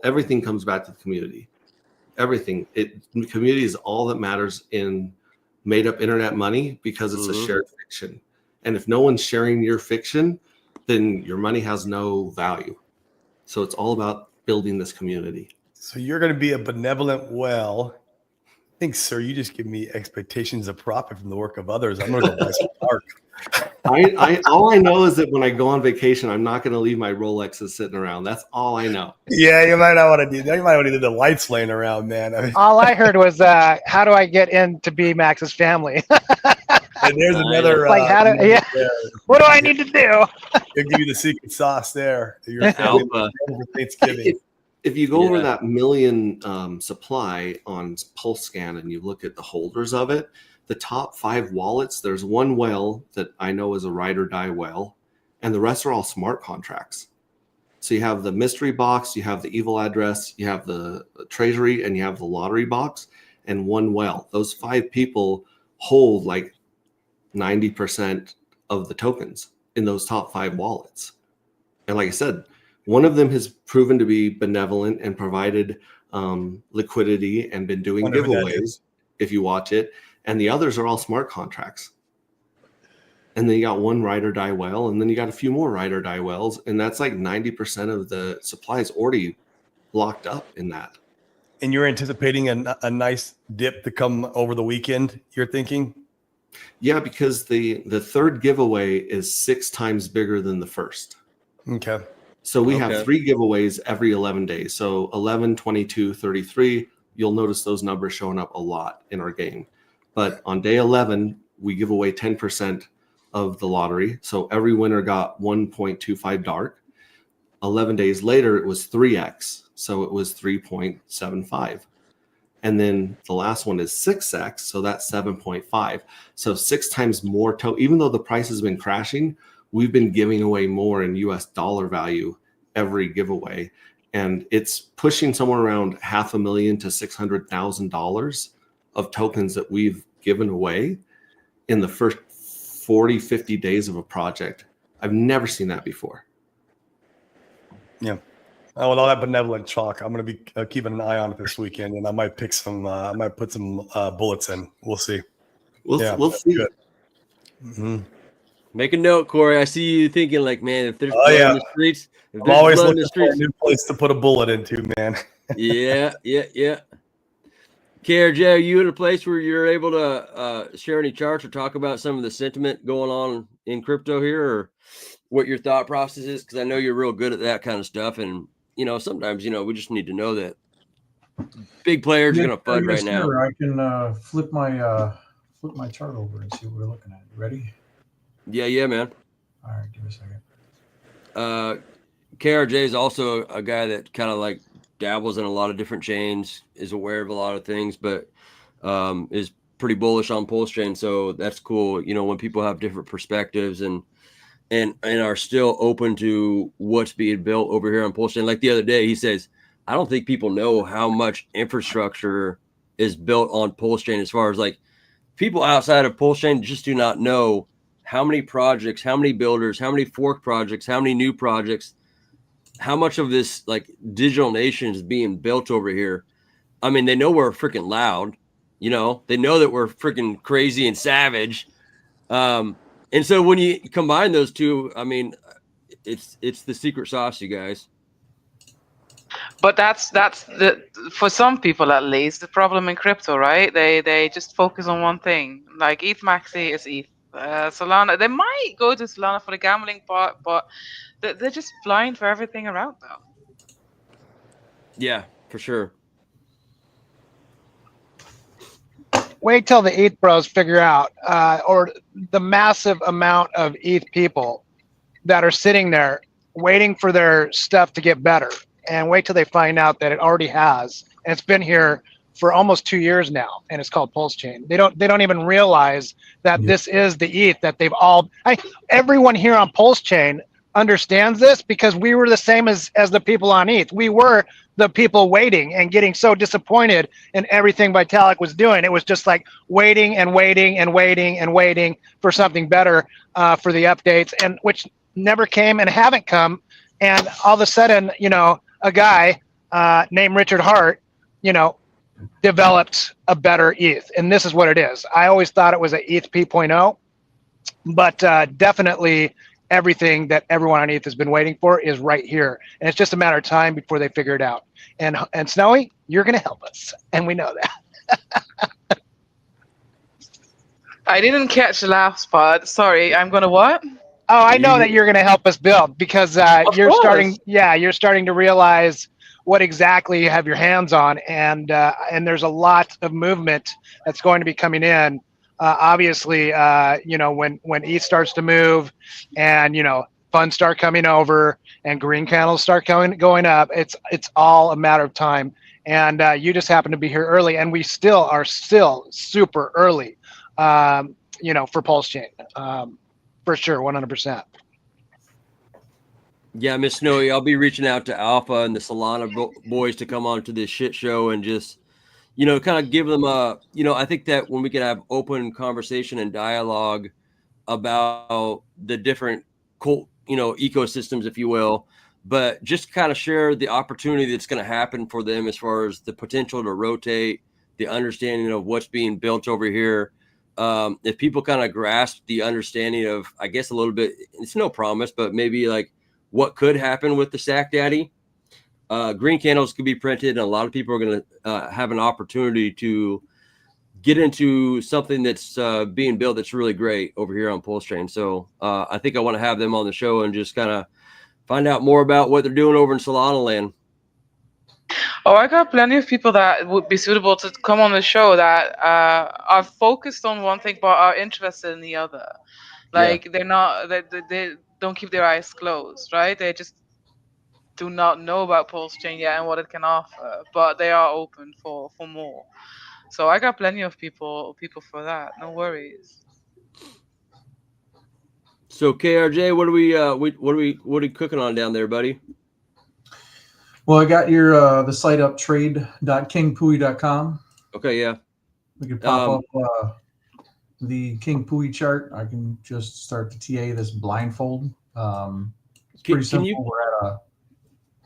everything comes back to the community. Everything. Community is all that matters in made up internet money, because it's a shared fiction. And if no one's sharing your fiction, then your money has no value. So it's all about building this community. So you're going to be a benevolent well. I think, sir, you just give me expectations of profit from the work of others. I'm going to go buy some dark. All I know is that when I go on vacation, I'm not going to leave my Rolexes sitting around. That's all I know. Yeah, you might not want to do that. You might want to do the lights laying around, man. I mean, all I heard was, how do I get into B Max's family? And there's another. Like, what do I need to do? They'll give you the secret sauce there. Your family over Thanksgiving. If you go over that million supply on Pulse Scan and you look at the holders of it, the top 5 wallets, there's one whale that I know is a ride or die whale, and the rest are all smart contracts. So you have the mystery box, you have the evil address, you have the treasury, and you have the lottery box, and one whale. Those 5 people hold like 90% of the tokens in those top 5 wallets. And like I said, one of them has proven to be benevolent and provided liquidity and been doing giveaways, if you watch it. And the others are all smart contracts. And then you got one ride or die whale, and then you got a few more ride or die whales. And that's like 90% of the supply is already locked up in that. And you're anticipating a nice dip to come over the weekend, you're thinking? Yeah, because the third giveaway is 6 times bigger than the first. Okay. So we have 3 giveaways every 11 days. So 11, 22, 33, you'll notice those numbers showing up a lot in our game. But on day 11, we give away 10% of the lottery. So every winner got 1.25 dark. 11 days later, it was 3x. So it was 3.75. And then the last one is 6x. So that's 7.5. So 6 times more. Even though the price has been crashing, we've been giving away more in US dollar value every giveaway. And it's pushing somewhere around $500,000 to $600,000 of tokens that we've given away in the first 40, 50 days of a project. I've never seen that before. Yeah. Oh, with all that benevolent chalk, I'm going to be keeping an eye on it this weekend, and I might pick some. I might put some bullets in. We'll see. We'll see. Mm-hmm. Make a note, Corey. I see you thinking like, man, if there's blood in the streets, if I'm always looking for a new place to put a bullet into, man. Yeah. KRJ, are you in a place where you're able to share any charts or talk about some of the sentiment going on in crypto here, or what your thought process is? Because I know you're real good at that kind of stuff, and sometimes we just need to know that big players are going to FUD right now. I can flip my chart over and see what we're looking at. You ready? Yeah, man. All right, give me a second. KRJ is also a guy that kind of like dabbles in a lot of different chains, is aware of a lot of things, but is pretty bullish on Pulsechain. So that's cool. When people have different perspectives and are still open to what's being built over here on Pulsechain. Like the other day, he says, I don't think people know how much infrastructure is built on Pulsechain, as far as like people outside of Pulsechain just do not know how many projects, how many builders, how many fork projects, how many new projects, how much of this like digital nation is being built over here. I mean, they know we're freaking loud, they know that we're freaking crazy and savage. And so when you combine those two, I mean, it's the secret sauce, you guys. But that's the for some people at least the problem in crypto, right? They just focus on one thing. Like ETH Maxi is ETH. Solana, they might go to Solana for the gambling part, but they're just blind for everything around them. Yeah, for sure. Wait till the ETH bros figure out, or the massive amount of ETH people that are sitting there waiting for their stuff to get better, and wait till they find out that it already has, and it's been here for almost 2 years now, and it's called Pulsechain. They don't even realize that this is the ETH that they've all. Everyone here on Pulsechain understands this because we were the same as the people on ETH. We were the people waiting and getting so disappointed in everything Vitalik was doing. It was just like waiting and waiting and waiting and waiting for something better for the updates, and which never came and haven't come. And all of a sudden, you know, a guy named Richard Hart, you know, developed a better ETH, and this is what it is. I always thought it was a ETH P.0, but definitely everything that everyone on ETH has been waiting for is right here, and it's just a matter of time before they figure it out. And Snowy, you're going to help us, and we know that. I didn't catch the last part. Sorry, I'm gonna what? Oh, I know that you're going to help us build because you're course. starting to realize what exactly you have your hands on, and there's a lot of movement that's going to be coming in. Obviously, you know, when ETH starts to move, and you know, funds start coming over, and green candles start going up, it's all a matter of time. And you just happen to be here early, and we are still super early, you know, for Pulsechain, for sure, 100%. Yeah, Miss Snowy, I'll be reaching out to Alpha and the Solana boys to come on to this shit show and just, you know, kind of give them a, you know, I think that when we can have open conversation and dialogue about the different, you know, ecosystems, if you will, but just kind of share the opportunity that's going to happen for them as far as the potential to rotate, the understanding of what's being built over here. If people kind of grasp the understanding of, I guess, a little bit, it's no promise, but maybe like what could happen with the Stack Daddy. Green candles could be printed, and a lot of people are going to have an opportunity to get into something that's being built that's really great over here on Pulsechain. So I think I want to have them on the show and just kind of find out more about what they're doing over in Solana land. Oh, I got plenty of people that would be suitable to come on the show that are focused on one thing but are interested in the other. Like they're not, they don't keep their eyes closed, right? They just do not know about Pulsechain yet and what it can offer, but they are open for more. So I got plenty of people for that. No worries. So KRJ, what are we cooking on down there, buddy? Well, I got your the site up, trade.kingpooie.com. Okay, yeah. We could pop up the King Pooie chart. I can just start to TA this blindfold. It's pretty simple. We're at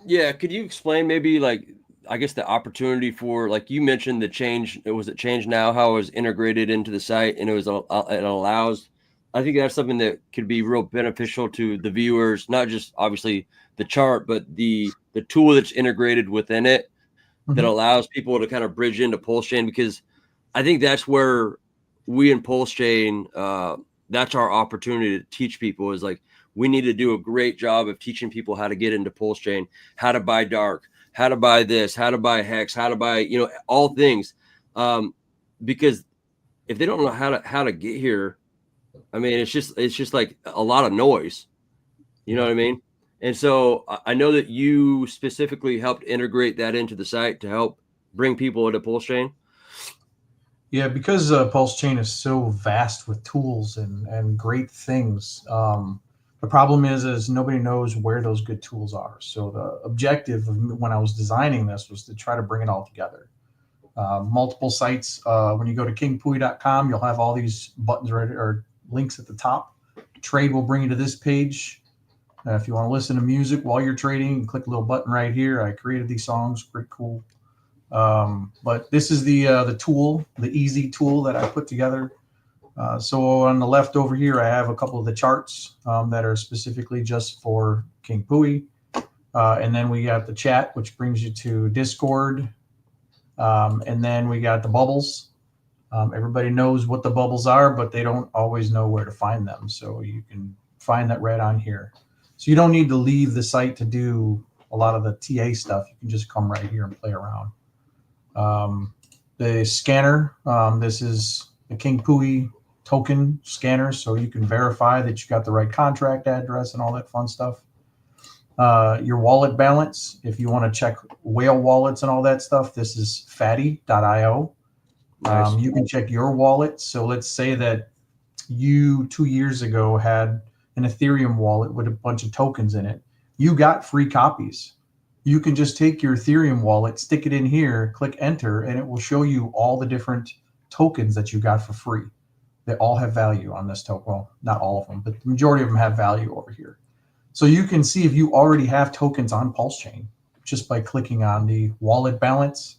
yeah, could you explain maybe like, I guess the opportunity for, like you mentioned the change, it Change Now, how it was integrated into the site, and it allows, I think that's something that could be real beneficial to the viewers, not just obviously the chart, but the tool that's integrated within it that allows people to kind of bridge into Pulsechain, because I think that's where we in Pulsechain, that's our opportunity to teach people, is like, we need to do a great job of teaching people how to get into Pulsechain, how to buy dark, how to buy this, how to buy hex, how to buy, you know, all things. Because if they don't know how to get here, I mean, it's just like a lot of noise, you know what I mean? And so I know that you specifically helped integrate that into the site to help bring people into Pulsechain. Yeah, because Pulsechain is so vast with tools and great things. The problem is nobody knows where those good tools are. So the objective of when I was designing this was to try to bring it all together. Multiple sites. When you go to kingpooie.com, you'll have all these buttons right, or links at the top. Trade will bring you to this page. If you want to listen to music while you're trading, you click a little button right here. I created these songs, pretty cool. But this is the tool, the easy tool that I put together. So on the left over here, I have a couple of the charts that are specifically just for King Pooie. And then we got the chat, which brings you to Discord. And then we got the bubbles. Everybody knows what the bubbles are, but they don't always know where to find them. So you can find that right on here. So you don't need to leave the site to do a lot of the TA stuff. You can just come right here and play around. The scanner, this is the King Pooie token scanner, so you can verify that you got the right contract address and all that fun stuff. Your wallet balance, if you want to check whale wallets and all that stuff, this is fatty.io. Nice. You can check your wallet. So let's say that you 2 years ago had an Ethereum wallet with a bunch of tokens in it. You got free copies. You can just take your Ethereum wallet, stick it in here, click enter, and it will show you all the different tokens that you got for free. They all have value on this token. Well, not all of them, but the majority of them have value over here. So you can see if you already have tokens on Pulsechain just by clicking on the wallet balance.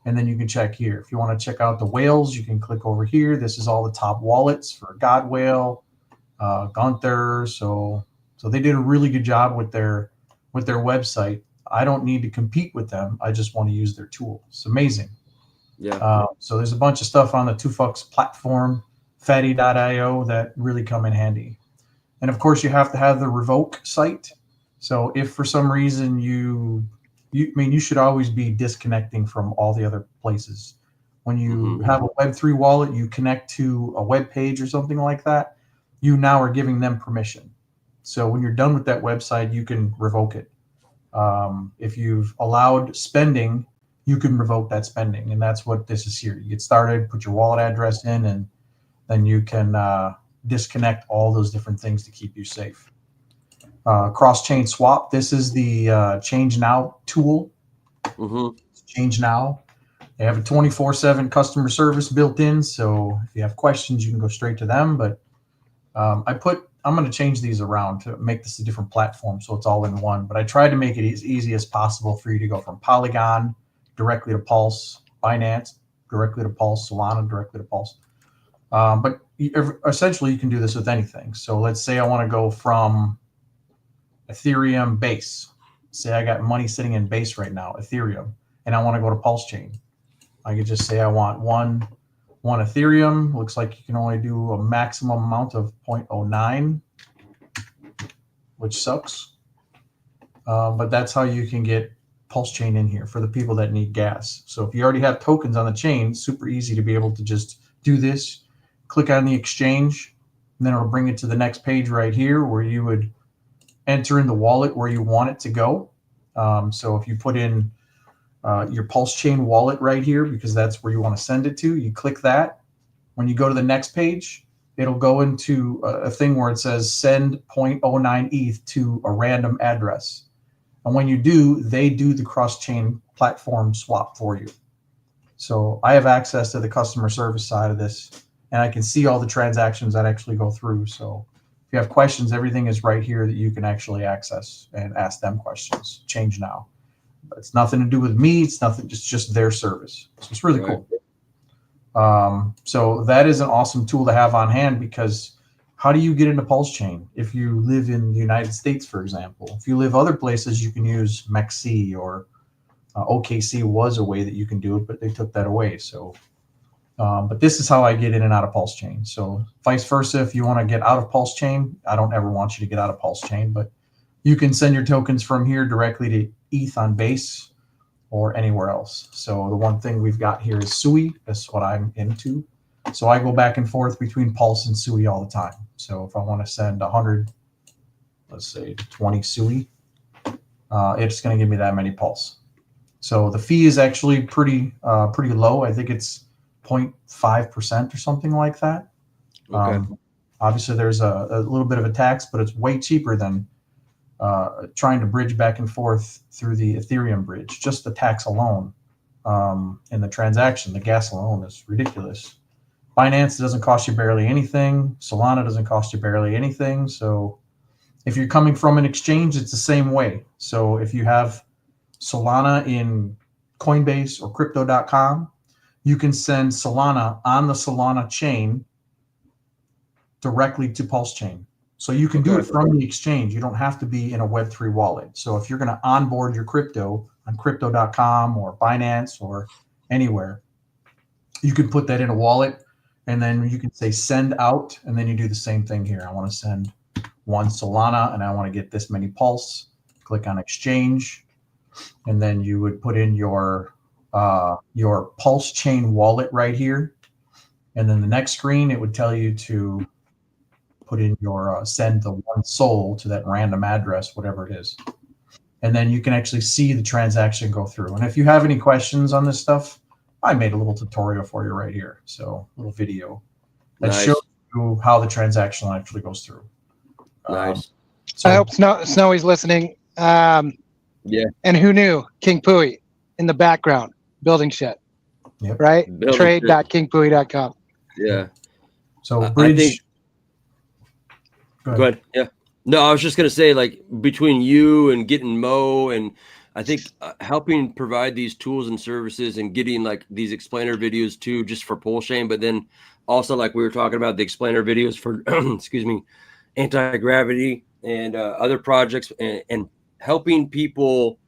And then you can check here. If you want to check out the whales, you can click over here. This is all the top wallets for God Whale, Gunther. So they did a really good job with their website. I don't need to compete with them. I just want to use their tool. It's amazing. Yeah. So there's a bunch of stuff on the 2Fucks platform, fatty.io, that really come in handy. And of course, you have to have the revoke site. So if for some reason you should always be disconnecting from all the other places. When you have a Web3 wallet, you connect to a web page or something like that, you now are giving them permission. So when you're done with that website, you can revoke it. If you've allowed spending, you can revoke that spending. And that's what this is here. You get started, put your wallet address in, and then you can disconnect all those different things to keep you safe. Cross-chain swap. This is the Change Now tool. Change Now. They have a 24/7 customer service built in. So if you have questions, you can go straight to them. But I'm going to change these around to make this a different platform, so it's all in one. But I tried to make it as easy as possible for you to go from Polygon directly to Pulse, Binance directly to Pulse, Solana directly to Pulse. But essentially, you can do this with anything. So let's say I want to go from Ethereum base. Say I got money sitting in base right now, Ethereum, and I want to go to Pulsechain. I could just say I want one Ethereum. Looks like you can only do a maximum amount of 0.09, which sucks. But that's how you can get Pulsechain in here for the people that need gas. So if you already have tokens on the chain, super easy to be able to just do this. Click on the exchange, and then it'll bring it to the next page right here where you would enter in the wallet where you want it to go. So if you put in your Pulsechain wallet right here, because that's where you want to send it to, you click that. When you go to the next page, it'll go into a thing where it says send 0.09 ETH to a random address. And when you do, they do the cross-chain platform swap for you. So I have access to the customer service side of this, and I can see all the transactions that actually go through. So if you have questions, everything is right here that you can actually access and ask them questions. Change Now. But it's nothing to do with me. It's nothing. It's just their service. So it's really cool. So that is an awesome tool to have on hand, because how do you get into Pulsechain if you live in the United States, for example? If you live other places, you can use MEXC, or OKC was a way that you can do it, but they took that away. So, but this is how I get in and out of Pulsechain. So vice versa, if you want to get out of Pulsechain, I don't ever want you to get out of Pulsechain, but you can send your tokens from here directly to ETH on base or anywhere else. So the one thing we've got here is Sui. That's what I'm into. So I go back and forth between Pulse and Sui all the time. So if I want to send 100, let's say 20 Sui, it's going to give me that many Pulse. So the fee is actually pretty low. I think it's 0.5% or something like that. Okay. Obviously, there's a little bit of a tax, but it's way cheaper than trying to bridge back and forth through the Ethereum bridge. Just the tax alone and the transaction, the gas alone is ridiculous. Binance doesn't cost you barely anything. Solana doesn't cost you barely anything. So if you're coming from an exchange, it's the same way. So if you have Solana in Coinbase or crypto.com, you can send Solana on the Solana chain directly to Pulsechain. So you can do it from the exchange. You don't have to be in a Web3 wallet. So if you're going to onboard your crypto on crypto.com or Binance or anywhere, you can put that in a wallet, and then you can say send out, and then you do the same thing here. I want to send 1 Solana, and I want to get this many Pulse. Click on exchange, and then you would put in your Pulsechain wallet right here. And then the next screen, it would tell you to put in your send the 1 Sol to that random address, whatever it is. And then you can actually see the transaction go through. And if you have any questions on this stuff, I made a little tutorial for you right here. So a little video that shows you how the transaction actually goes through. Nice. So I hope Snowy's listening. Yeah. And who knew? King Pooie in the background building shit. Yep. Right? Trade.kingpooie.com. Yeah. So bridge. Go ahead. Yeah. No, I was just going to say, like, between you and getting Mo, and I think helping provide these tools and services and getting like these explainer videos too, just for Pulsechain, but then also like we were talking about the explainer videos for, excuse me, anti-gravity and other projects, and helping people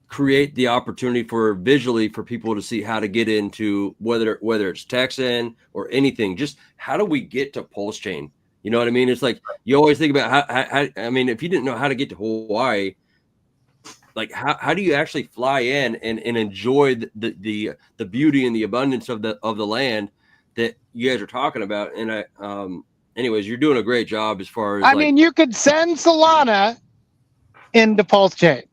create the opportunity for visually for people to see how to get into whether it's Texan or anything. Just how do we get to Pulsechain? You know what I mean? It's like you always think about how I mean, if you didn't know how to get to Hawaii, like how do you actually fly in and enjoy the beauty and the abundance of the land that you guys are talking about? And anyways, you're doing a great job as far as I mean, you could send Solana into Pulsechain.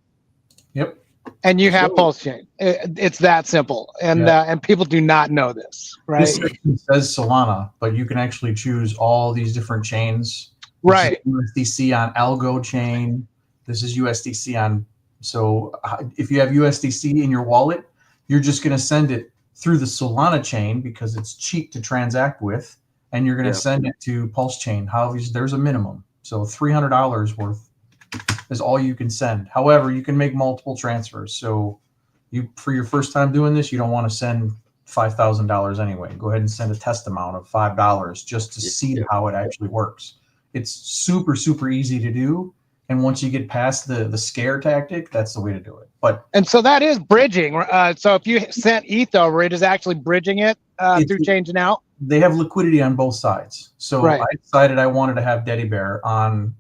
Yep. And you have Pulsechain. It's that simple. And people do not know this, right? This section says Solana, but you can actually choose all these different chains. Right. USDC on Algo chain. This is USDC on. So if you have USDC in your wallet, you're just going to send it through the Solana chain because it's cheap to transact with, and you're going to send it to Pulsechain. However, there's a minimum. So $300 worth is all you can send. However, you can make multiple transfers. So for your first time doing this, you don't want to send $5,000 anyway. Go ahead and send a test amount of $5 just to see how it actually works. It's super, super easy to do. And once you get past the scare tactic, that's the way to do it. And so that is bridging. So if you sent ETH over, it is actually bridging it through changing out. They have liquidity on both sides. So I decided I wanted to have Teddy Bear on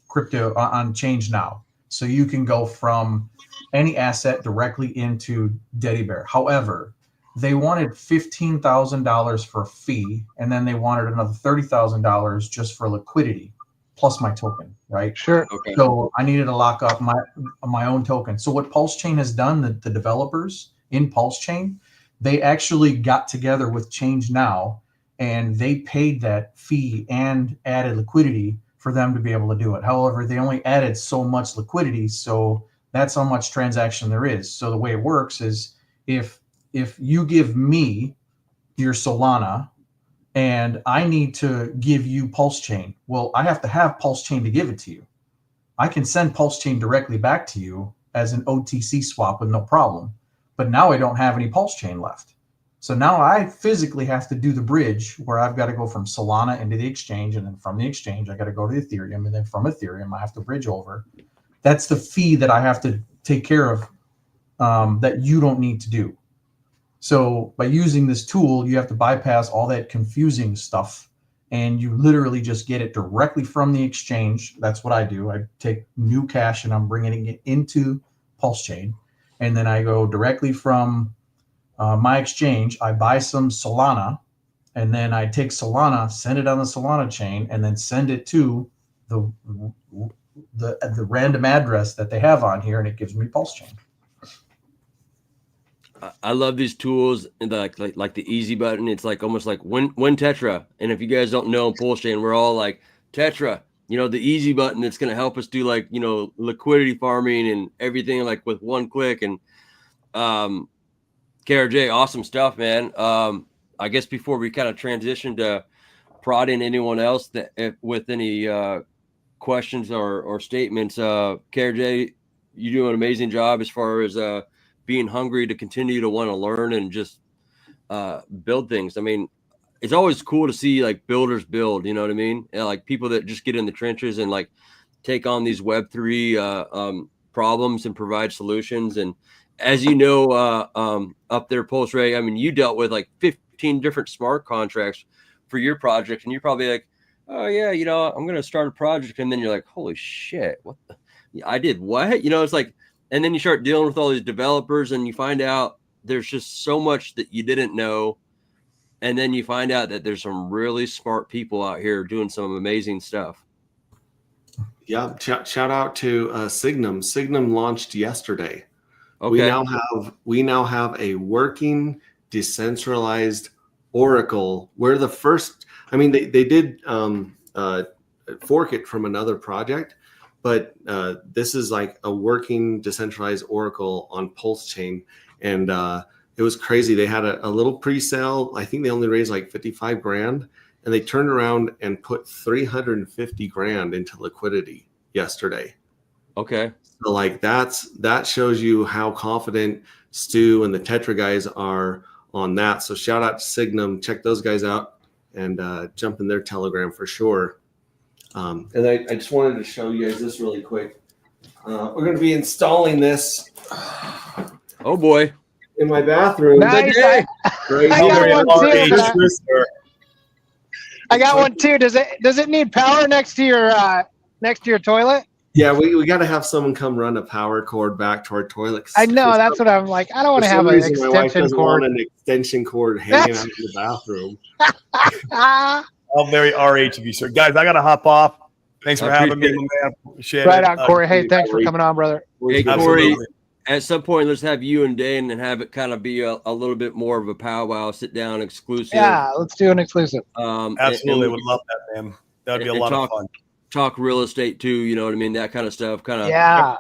crypto on Change Now. So you can go from any asset directly into Teddy Bear. However, they wanted $15,000 for a fee, and then they wanted another $30,000 just for liquidity, plus my token, right? Sure. Okay. So I needed to lock up my own token. So what Pulsechain has done, the developers in Pulsechain, they actually got together with Change Now, and they paid that fee and added liquidity for them to be able to do it. However, they only added so much liquidity, so that's how much transaction there is. So the way it works is if you give me your Solana and I need to give you Pulsechain, well, I have to have Pulsechain to give it to you. I can send Pulsechain directly back to you as an OTC swap with no problem, but now I don't have any Pulsechain left. So now I physically have to do the bridge where I've got to go from Solana into the exchange, and then from the exchange, I got to go to Ethereum, and then from Ethereum, I have to bridge over. That's the fee that I have to take care of that you don't need to do. So by using this tool, you have to bypass all that confusing stuff, and you literally just get it directly from the exchange. That's what I do. I take new cash and I'm bringing it into Pulsechain, and then I go directly from my exchange. I buy some Solana, and then I take Solana, send it on the Solana chain, and then send it to the random address that they have on here, and it gives me Pulsechain. I love these tools, and like the easy button. It's like almost like win Tetra. And if you guys don't know Pulsechain, we're all like Tetra. You know, the easy button that's going to help us do like, you know, liquidity farming and everything like with one click. And KRJ, awesome stuff, man. I guess before we kind of transition to prodding anyone else that with any questions or statements, KRJ, you do an amazing job as far as being hungry to continue to want to learn and just build things. I mean, it's always cool to see like builders build, you know what I mean? And, like people that just get in the trenches and like take on these Web3 problems and provide solutions. And as you know, up there, Pulse Ray, I mean, you dealt with like 15 different smart contracts for your project, and you're probably like, oh yeah, you know, I'm going to start a project. And then you're like, holy shit, what the, I did what? You know, it's like, and then you start dealing with all these developers and you find out there's just so much that you didn't know. And then you find out that there's some really smart people out here doing some amazing stuff. Yeah. Shout out to Signum. Signum launched yesterday. Okay. We now have a working decentralized Oracle. We're the first. I mean, they did fork it from another project, but this is like a working decentralized Oracle on Pulsechain, and it was crazy. They had a little pre-sale. I think they only raised like 55 grand, and they turned around and put 350 grand into liquidity yesterday. Okay. So like that shows you how confident Stu and the Tetra guys are on that. So shout out to Signum. Check those guys out and jump in their Telegram for sure. And I just wanted to show you guys this really quick. We're going to be installing this. Oh boy. In my bathroom. Nice. I got one too. Does it need power next to your toilet? Yeah, we got to have someone come run a power cord back to our toilet. I know, that's what I'm like. I don't want to have an extension cord. An extension cord hanging out in the bathroom. All very RH of you, sir. Guys, I got to hop off. Thanks for having me, man. Appreciate right it. on, Corey. Hey, thanks for coming on, brother. Hey, Corey, at some point, let's have you and Dane and have it kind of be a little bit more of a powwow, sit down, exclusive. Yeah, let's do an exclusive. Absolutely. Would love that, man. That would be a lot of fun. Talk real estate too, you know what I mean? That kind of stuff. Kind of, yeah.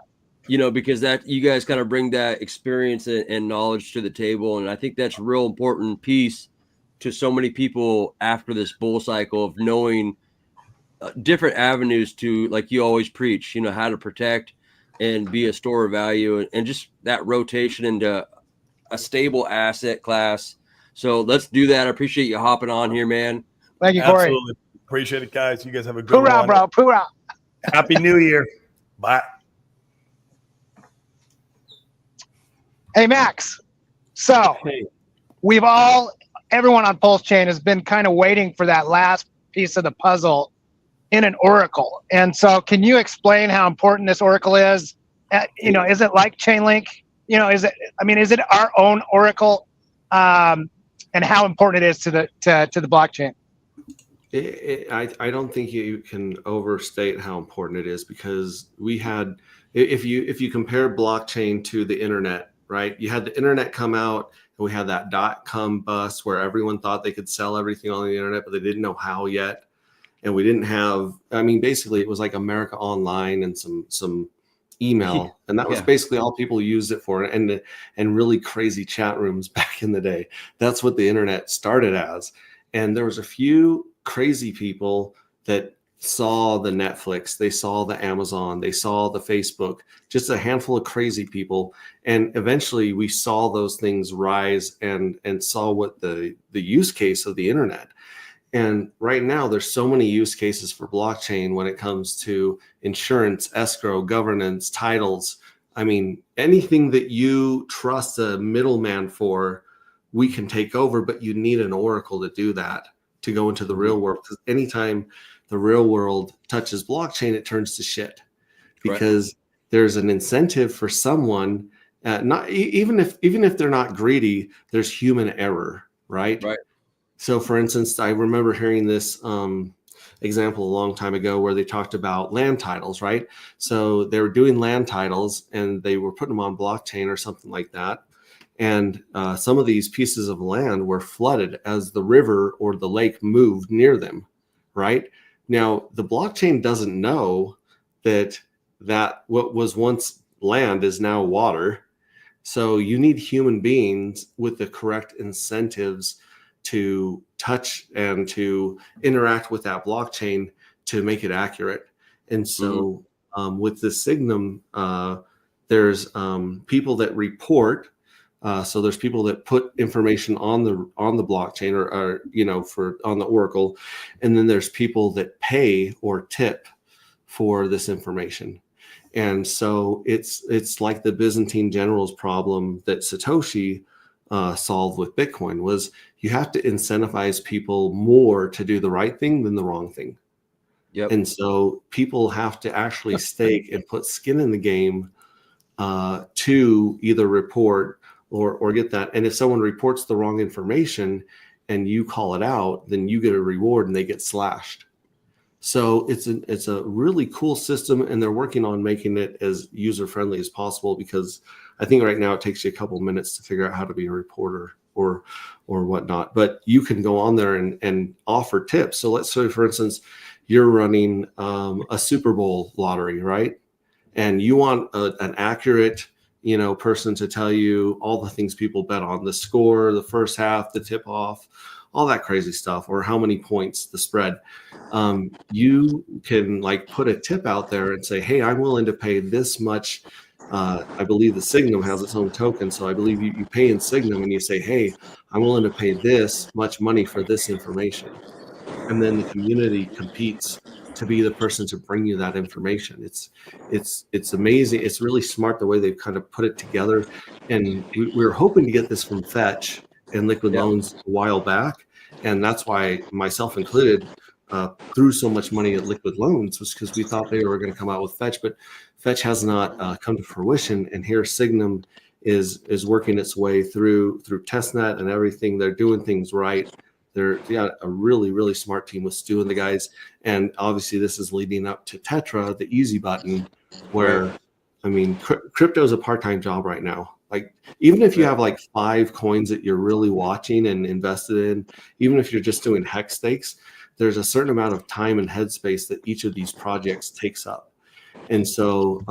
You know, because that you guys kind of bring that experience and knowledge to the table. And I think that's a real important piece to so many people after this bull cycle of knowing different avenues to, like you always preach, you know, how to protect and be a store of value and just that rotation into a stable asset class. So let's do that. I appreciate you hopping on here, man. Thank you, Corey. Absolutely. Appreciate it, guys. You guys have a good one. Bro. Hoorah. Happy New Year. Bye. Hey, Max. So everyone on Pulsechain has been kind of waiting for that last piece of the puzzle in an Oracle. And so can you explain how important this Oracle is? You know, is it like Chainlink? You know, is it our own Oracle? And how important it is to the blockchain? I don't think you can overstate how important it is, because we had, if you compare blockchain to the internet, right? You had the internet come out and we had that .com bust where everyone thought they could sell everything on the internet, but they didn't know how yet. And we didn't have, I mean, basically it was like America Online and some email. And that was basically all people used it for, and really crazy chat rooms back in the day. That's what the internet started as. And there was a few crazy people that saw the Netflix, they saw the Amazon, they saw the Facebook, just a handful of crazy people. And eventually we saw those things rise and saw what the use case of the internet. And right now there's so many use cases for blockchain when it comes to insurance, escrow, governance, titles. I mean, anything that you trust a middleman for, we can take over, but you need an Oracle to do that, to go into the real world. Because anytime the real world touches blockchain, it turns to shit, because there's an incentive for someone, not even if they're not greedy, there's human error, right? So for instance, I remember hearing this example a long time ago where they talked about land titles, right? So they were doing land titles and they were putting them on blockchain or something like that. And some of these pieces of land were flooded as the river or the lake moved near them, right? Now, the blockchain doesn't know that what was once land is now water. So you need human beings with the correct incentives to touch and to interact with that blockchain to make it accurate. And so with the Signum, there's people that report So there's people that put information on the blockchain or on the Oracle, and then there's people that pay or tip for this information. And so it's like the Byzantine generals problem that Satoshi solved with Bitcoin was you have to incentivize people more to do the right thing than the wrong thing. Yep. And so people have to actually stake and put skin in the game to either report or get that. And if someone reports the wrong information and you call it out, then you get a reward and they get slashed. So it's a really cool system, and they're working on making it as user friendly as possible, because I think right now it takes you a couple minutes to figure out how to be a reporter or whatnot. But you can go on there and offer tips. So let's say, for instance, you're running a Super Bowl lottery, right? And you want an accurate, person to tell you all the things people bet on, the score, the first half, the tip off, all that crazy stuff, or how many points, the spread. You can put a tip out there and say, hey, I'm willing to pay this much. I believe the Signum has its own token. So I believe you pay in Signum and you say, hey, I'm willing to pay this much money for this information. And then the community competes to be the person to bring you that information. It's amazing. It's really smart the way they've kind of put it together. And we were hoping to get this from Fetch and Liquid Loans a while back. And that's why, myself included, threw so much money at Liquid Loans, was because we thought they were going to come out with Fetch, but Fetch has not come to fruition. And here Signum is working its way through testnet and everything. They're doing things right. They got a really, really smart team with Stu and the guys. And obviously this is leading up to Tetra, the easy button, where, crypto is a part-time job right now. Even if you have 5 coins that you're really watching and invested in, even if you're just doing hex stakes, there's a certain amount of time and headspace that each of these projects takes up. And so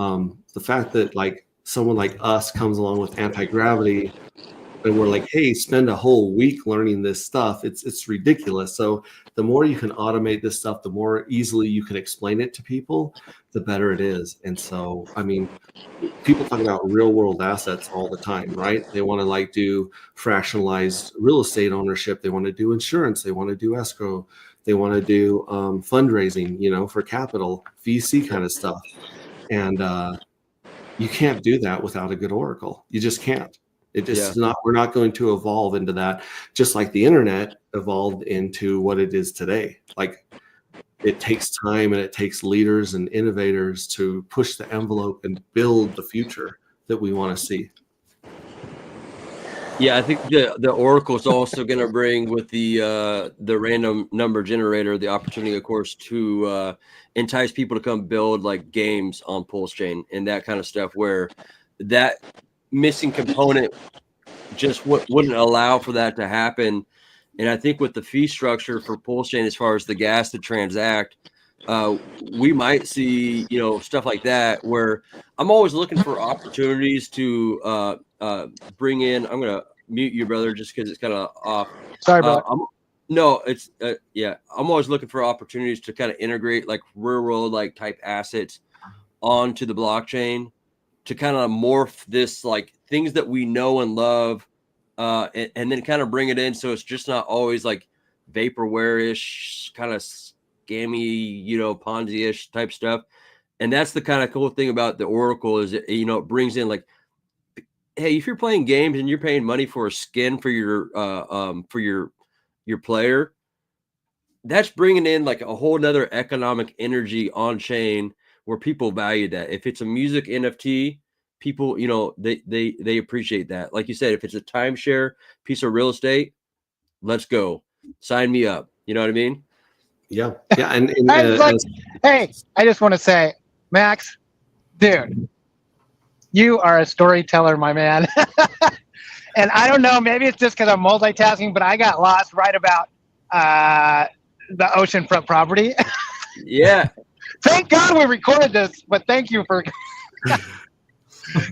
the fact that someone like us comes along with anti-gravity, and we're like, hey, spend a whole week learning this stuff, it's ridiculous. So the more you can automate this stuff, the more easily you can explain it to people, the better it is. And so, people talk about real world assets all the time, right? They want to do fractionalized real estate ownership. They want to do insurance. They want to do escrow. They want to do fundraising, for capital, V.I.C kind of stuff. And you can't do that without a good Oracle. You just can't. It just we're not going to evolve into that, just like the internet evolved into what it is today. It takes time and it takes leaders and innovators to push the envelope and build the future that we want to see. Yeah, I think the Oracle is also going to bring, with the random number generator, the opportunity, of course, to entice people to come build games on Pulsechain and that kind of stuff, where that missing component just wouldn't allow for that to happen. And I think with the fee structure for Pulsechain, as far as the gas to transact, we might see stuff like that, where I'm always looking for opportunities to bring in. I'm gonna mute you, brother, just because it's kind of off. Sorry, bro. I'm always looking for opportunities to kind of integrate real world type assets onto the blockchain, to kind of morph this things that we know and love, and then kind of bring it in, so it's just not always vaporware-ish, kind of scammy, Ponzi-ish type stuff. And that's the kind of cool thing about the Oracle, is it brings in hey, if you're playing games and you're paying money for a skin for your player, that's bringing in a whole nother economic energy on chain, where people value that. If it's a music NFT, people, they appreciate that. Like you said, if it's a timeshare piece of real estate, let's go. Sign me up. You know what I mean? Yeah. Yeah. And hey, I just want to say, Max, dude, you are a storyteller, my man. And I don't know, maybe it's just because I'm multitasking, but I got lost right about the oceanfront property. Yeah. Thank God we recorded this, but thank you for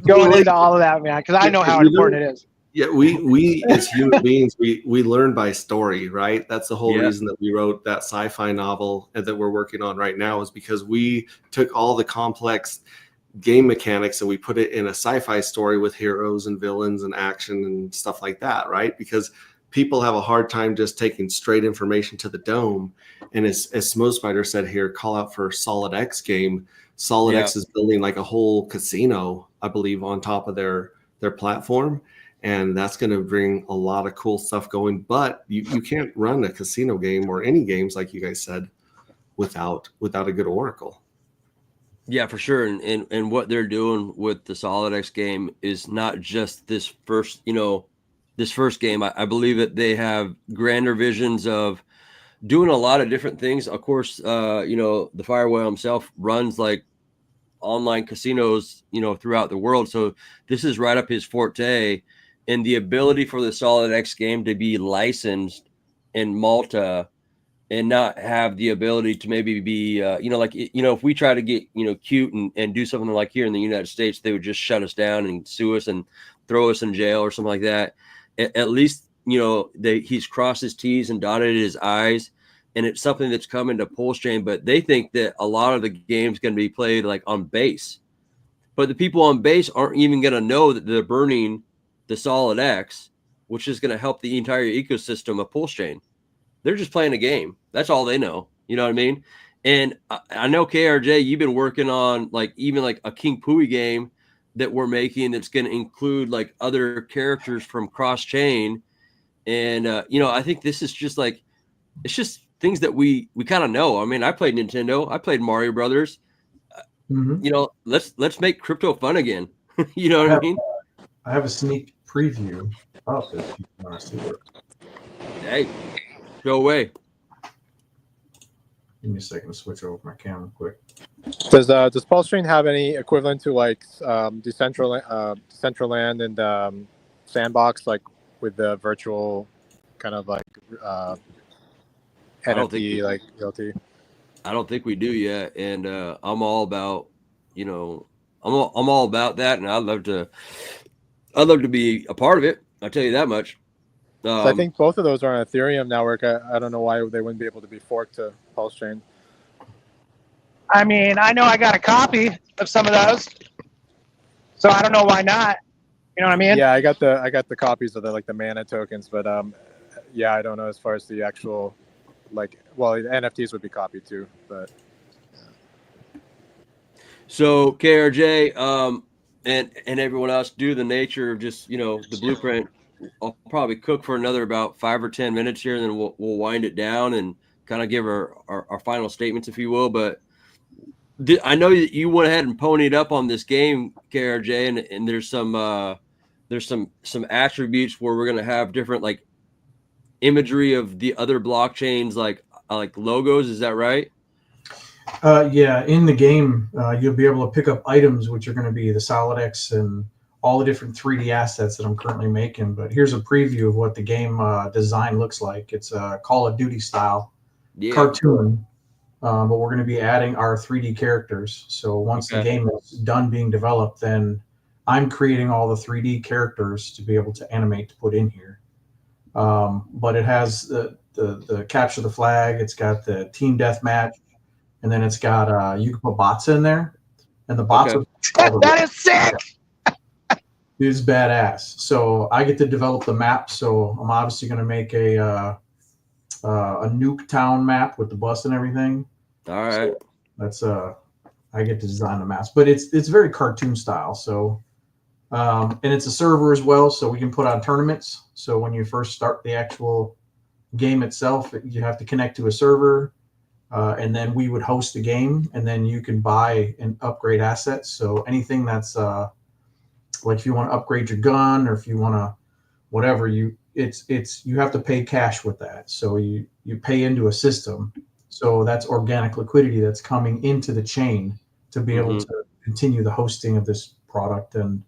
going into all of that, man, because I know how important it is. Yeah, we as human beings, we learn by story, right? That's the whole reason that we wrote that sci-fi novel and that we're working on right now, is because we took all the complex game mechanics and we put it in a sci-fi story with heroes and villains and action and stuff like that, right? Because people have a hard time just taking straight information to the dome. And as Smo Spider said here, call out for Solid X game. Solid X is building like a whole casino, I believe, on top of their platform. And that's going to bring a lot of cool stuff going. But you can't run a casino game or any games, like you guys said, without a good Oracle. Yeah, for sure. And what they're doing with the Solid X game is not just this first, this first game. I believe that they have grander visions of doing a lot of different things. Of course, the Fire Whale himself runs like online casinos, throughout the world. So this is right up his forte. And the ability for the Solid X game to be licensed in Malta and not have the ability to maybe be, if we try to get, cute and do something like here in the United States, they would just shut us down and sue us and throw us in jail or something like that. At least, he's crossed his T's and dotted his I's, and it's something that's coming to Pulsechain. But they think that a lot of the game's going to be played like on base, but the people on base aren't even going to know that they're burning the Solid X, which is going to help the entire ecosystem of Pulsechain. They're just playing a game. That's all they know. You know what I mean? And I know, KRJ, you've been working on even a King Pooie game that we're making that's going to include like other characters from cross chain. And, I think this is just it's just things that we kind of know. I mean, I played Nintendo. I played Mario Brothers. Let's make crypto fun again. You know what I mean? I have a sneak preview of it if you want to see it. Hey. Go away. Give me a second to switch over my camera quick. Does Pulsechain have any equivalent to Decentraland and Sandbox, like with the virtual kind of NFT like LT? I don't think we do yet, and I'm all about I'm all about that, and I'd love to be a part of it. I'll tell you that much. I think both of those are on Ethereum network. I don't know why they wouldn't be able to be forked to Pulsechain. I mean, I know I got a copy of some of those, so I don't know why not. You know what I mean? Yeah, I got the copies of the mana tokens, but I don't know as far as the actual the NFTs would be copied too, but. So KRJ and everyone else, due to the nature of just the blueprint, I'll probably cook for another about 5 or 10 minutes here, and then we'll wind it down and kind of give our final statements, if you will. But I know that you went ahead and ponied up on this game, KRJ, and there's some attributes where we're going to have different imagery of the other blockchains, like logos. Is that right? Yeah, in the game, you'll be able to pick up items, which are going to be the Solid X and all the different 3D assets that I'm currently making. But here's a preview of what the game design looks like. It's a Call of Duty style cartoon, but we're going to be adding our 3D characters. So once the game is done being developed, then I'm creating all the 3D characters to be able to animate to put in here. But it has the capture the flag. It's got the team deathmatch, and then it's got you can put bots in there, and the bots are that is sick. Is badass. So I get to develop the map. So I'm obviously going to make a nuke town map with the bus and everything. All right. So that's I get to design the maps, but it's very cartoon style. So and it's a server as well, so we can put on tournaments. So when you first start the actual game itself, you have to connect to a server, and then we would host the game, and then you can buy and upgrade assets. So anything that's like if you want to upgrade your gun, or if you want to whatever, you have to pay cash with that. So you pay into a system. So that's organic liquidity that's coming into the chain to be able to continue the hosting of this product, and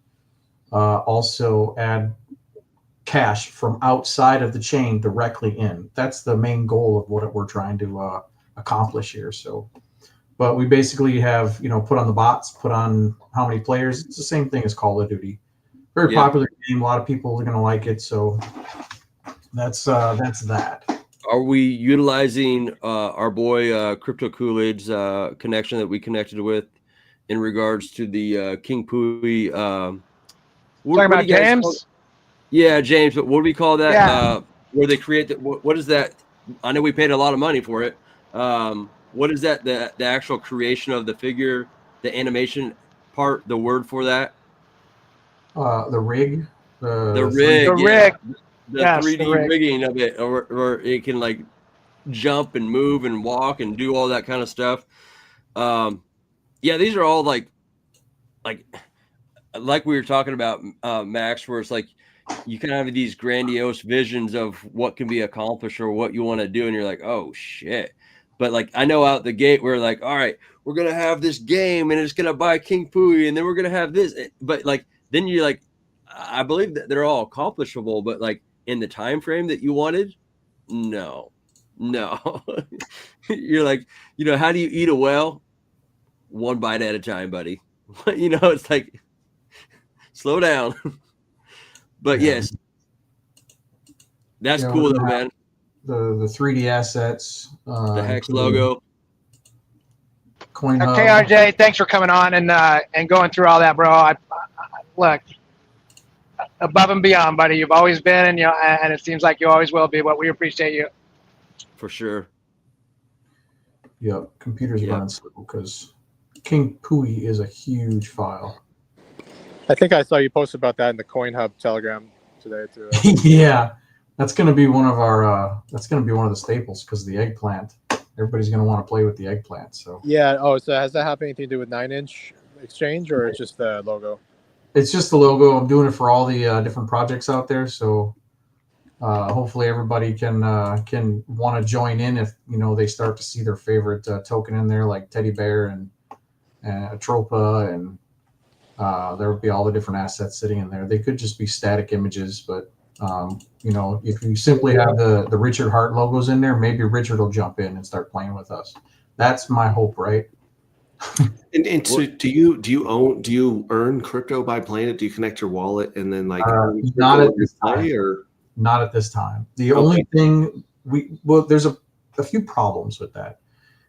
also add cash from outside of the chain directly in. That's the main goal of what we're trying to accomplish here. So, but we basically have, put on the bots, put on how many players. It's the same thing as Call of Duty. Very popular game. A lot of people are going to like it. So that's that. Are we utilizing our boy Crypto Kool-Aid's connection that we connected with in regards to the King Pooie. Talking about James? Yeah, James. But what do we call that? Yeah. Where they create that? What is that? I know we paid a lot of money for it. What is that? The actual creation of the figure, the animation part, the word for that? The rig. The rig. The rig. The Yes, 3D the rig. rigging of it, or it can like jump and move and walk and do all that kind of stuff. Yeah, these are all like we were talking about, Max, where it's like you kind of have these grandiose visions of what can be accomplished or what you want to do, and you're like, oh shit. But like I know out the gate we're like, all right, we're gonna have this game and it's gonna buy King Pooie, and then we're gonna have this. But like then you're like, I believe that they're all accomplishable, but like in the time frame that you wanted, no. You're like, how do you eat a whale? One bite at a time, buddy. It's like, slow down. But yes, that's cool though, man. The 3D assets, the Hex logo. Coin Hub. Okay, RJ, thanks for coming on and going through all that, bro. I look, above and beyond, buddy. You've always been, and it seems like you always will be. But we appreciate you. For sure. Yeah, computers running slow because King Pooie is a huge file. I think I saw you post about that in the Coin Hub Telegram today too. Yeah, that's going to be one of our. That's going to be one of the staples because the eggplant. Everybody's going to want to play with the eggplant. So yeah. Oh, so has that have anything to do with 9-inch exchange or just the logo? It's just the logo. I'm doing it for all the different projects out there. So hopefully everybody can want to join in if they start to see their favorite token in there, like Teddy Bear and Atropa, and there would be all the different assets sitting in there. They could just be static images, but if you simply have the Richard Hart logos in there, maybe Richard will jump in and start playing with us. That's my hope, right? And so do you earn crypto by playing it? Do you connect your wallet and then like not at this time? Not at this time. The only thing there's a few problems with that.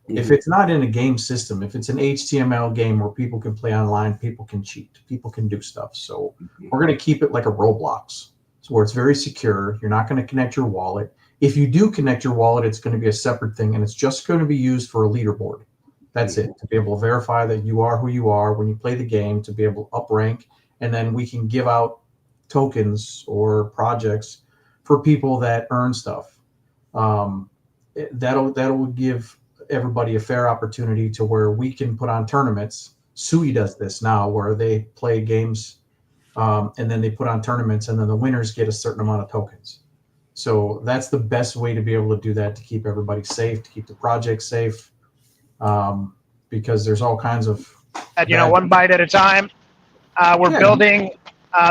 Mm-hmm. If it's not in a game system, if it's an HTML game where people can play online, people can cheat, people can do stuff. So we're going to keep it like a Roblox, so where it's very secure. You're not going to connect your wallet. If you do connect your wallet, it's going to be a separate thing, and it's just going to be used for a leaderboard. That's it, to be able to verify that you are who you are when you play the game, to be able to up rank, and then we can give out tokens or projects for people that earn stuff. That'll give everybody a fair opportunity to where we can put on tournaments. Sui does this now, where they play games and then they put on tournaments, and then the winners get a certain amount of tokens. So that's the best way to be able to do that, to keep everybody safe, to keep the project safe, because there's all kinds of one bite at a time. We're building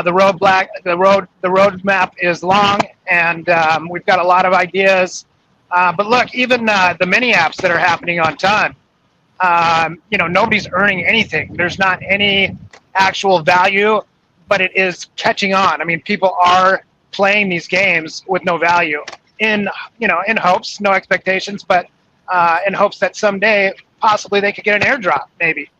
the road map is long, and we've got a lot of ideas. But look, even the mini apps that are happening on time, nobody's earning anything. There's not any actual value, but it is catching on. I mean, people are playing these games with no value in hopes, no expectations, but in hopes that someday possibly they could get an airdrop, maybe,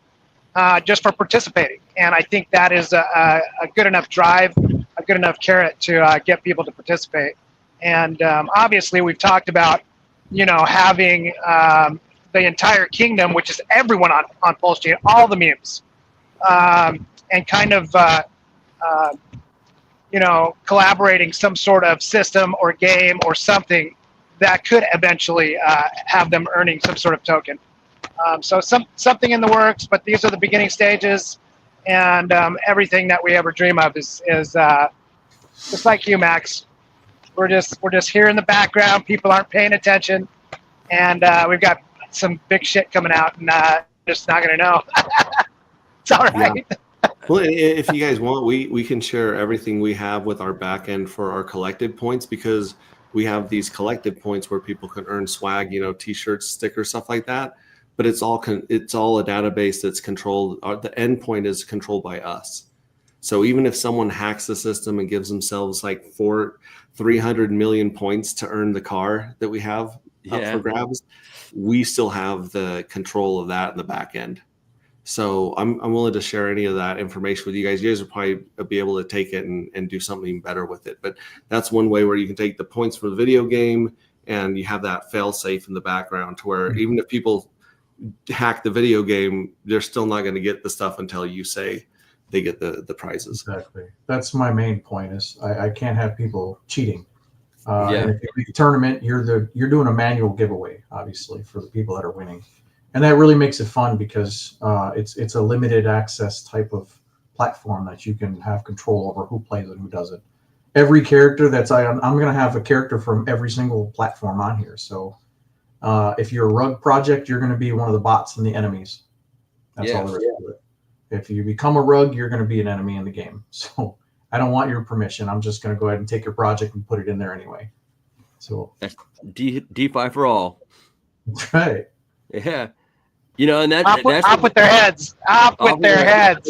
just for participating. And I think that is a good enough drive, a good enough carrot to get people to participate. And obviously, we've talked about, having the entire kingdom, which is everyone on Pulsechain, all the memes, and kind of, collaborating some sort of system or game or something that could eventually have them earning some sort of token. So something in the works, but these are the beginning stages, and everything that we ever dream of is just like you, Max. We're just here in the background. People aren't paying attention, and we've got some big shit coming out, and just not gonna know. It's all right. Yeah. Well, if you guys want, we can share everything we have with our back end for our collected points, because we have these collected points where people can earn swag, T-shirts, stickers, stuff like that. But it's all a database that's controlled. The endpoint is controlled by us. So even if someone hacks the system and gives themselves like 300 million points to earn the car that we have up for grabs, we still have the control of that in the back end. So I'm willing to share any of that information with you guys. You guys will probably be able to take it and do something better with it. But that's one way where you can take the points from the video game and you have that fail safe in the background to where even if people hack the video game, they're still not going to get the stuff until you say they get the prizes. Exactly. That's my main point is I can't have people cheating. Yeah. And if you make a tournament, you're doing a manual giveaway, obviously, for the people that are winning. And that really makes it fun because it's a limited access type of platform that you can have control over who plays and who doesn't. Every character I'm going to have a character from every single platform on here. So if you're a rug project, you're going to be one of the bots and the enemies. That's all there is to it. If you become a rug, you're going to be an enemy in the game. So I don't want your permission. I'm just going to go ahead and take your project and put it in there anyway. So that's DeFi for all. That's right. Yeah. You know, and that's up with their heads. Up with their heads.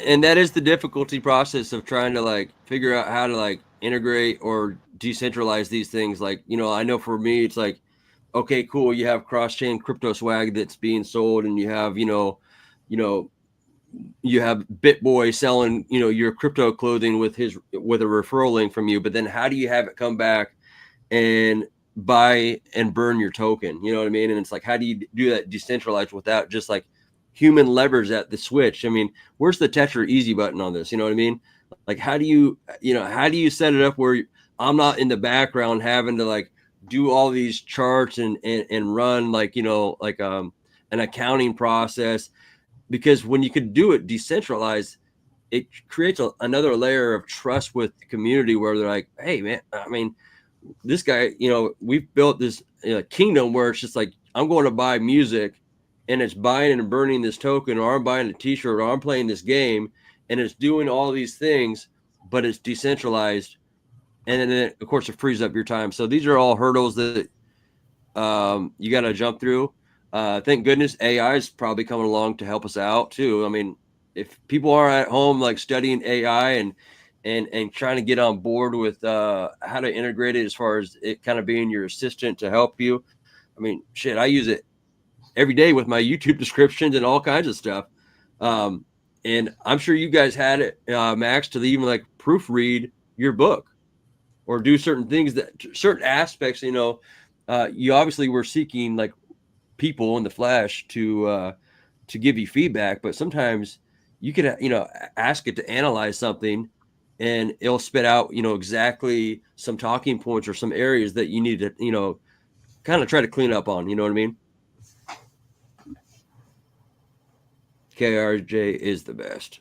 And that is the difficulty process of trying to like figure out how to like integrate or decentralize these things. Like, you know, I know for me, it's like, okay, cool. You have cross-chain crypto swag that's being sold, and you have, you have BitBoy selling, you know, your crypto clothing with a referral link from you. But then how do you have it come back and buy and burn your token? You know what I mean? And it's like, how do you do that decentralized without just like human levers at the switch? I mean, where's the touch or easy button on this? You know what I mean? Like, how do you set it up where I'm not in the background having to like do all these charts and run like, you know, like an accounting process? Because when you could do it decentralized, it creates another layer of trust with the community where they're like, hey man, I mean, this guy, you know, we've built this kingdom where it's just like, I'm going to buy music and it's buying and burning this token, or I'm buying a t-shirt, or I'm playing this game and it's doing all these things, but it's decentralized. And then of course it frees up your time. So these are all hurdles that you got to jump through. Thank goodness AI is probably coming along to help us out too. I mean, if people are at home, like studying AI and trying to get on board with how to integrate it as far as it kind of being your assistant to help you. I mean, shit, I use it every day with my YouTube descriptions and all kinds of stuff. And I'm sure you guys had it, Max, to even like proofread your book or do certain things certain aspects, you know, you obviously were seeking like people in the flesh to give you feedback, but sometimes you could, you know, ask it to analyze something and it'll spit out, you know, exactly some talking points or some areas that you need to, you know, kind of try to clean up on, you know what I mean? KRJ is the best.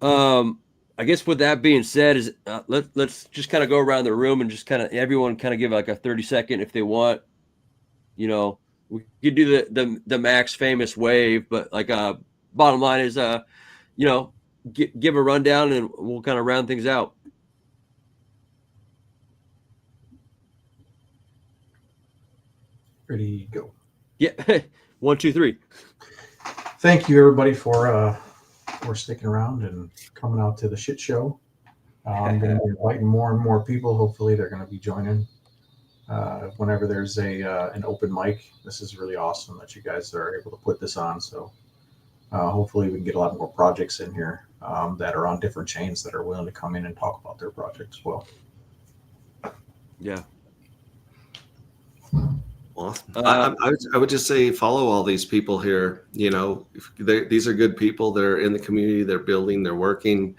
I guess with that being said, is let's just kind of go around the room and just kind of everyone kind of give like a 30-second if they want. You know, we could do the Max famous wave, but like bottom line is you know, give a rundown and we'll kind of round things out. Ready, go. Yeah. 1, 2, 3. Thank you everybody for sticking around and coming out to the shit show. I'm going to be inviting more and more people. Hopefully they're going to be joining whenever there's an open mic. This is really awesome that you guys are able to put this on. So hopefully we can get a lot more projects in here that are on different chains that are willing to come in and talk about their project as well. Yeah. Awesome. I would just say follow all these people here. You know, these are good people. They're in the community. They're building. They're working.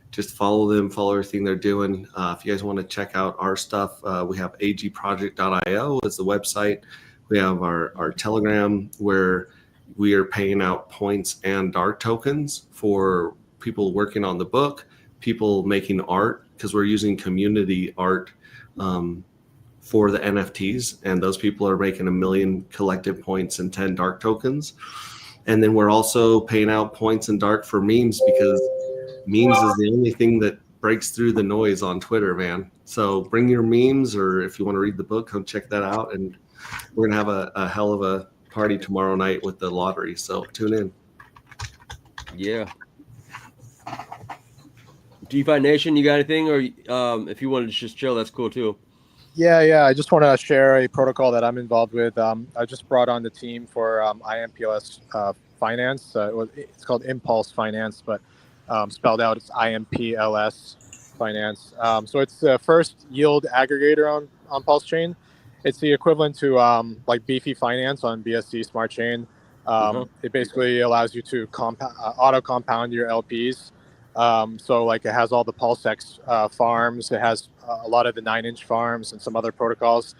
Just follow them. Follow everything they're doing. If you guys want to check out our stuff, we have AJRipCity.io as the website. We have our Telegram where we are paying out points and dark tokens for people working on the book, people making art, because we're using community art for the NFTs, and those people are making 1 million collective points and 10 dark tokens. And then we're also paying out points and dark for memes, because memes is the only thing that breaks through the noise on Twitter, man. So bring your memes, or if you want to read the book, come check that out. And we're gonna have a hell of a party tomorrow night with the lottery. So tune in. Yeah. DeFi Nation, you got anything? Or if you wanted to just chill, that's cool too. Yeah. I just want to share a protocol that I'm involved with. I just brought on the team for IMPLS Finance. It's called Impulse Finance, but spelled out it's IMPLS Finance. So it's the first yield aggregator on Pulsechain. It's the equivalent to like Beefy Finance on BSC Smart Chain. It basically allows you to auto compound your LPs. So like it has all the PulseX farms. It has a lot of the 9-inch farms and some other protocols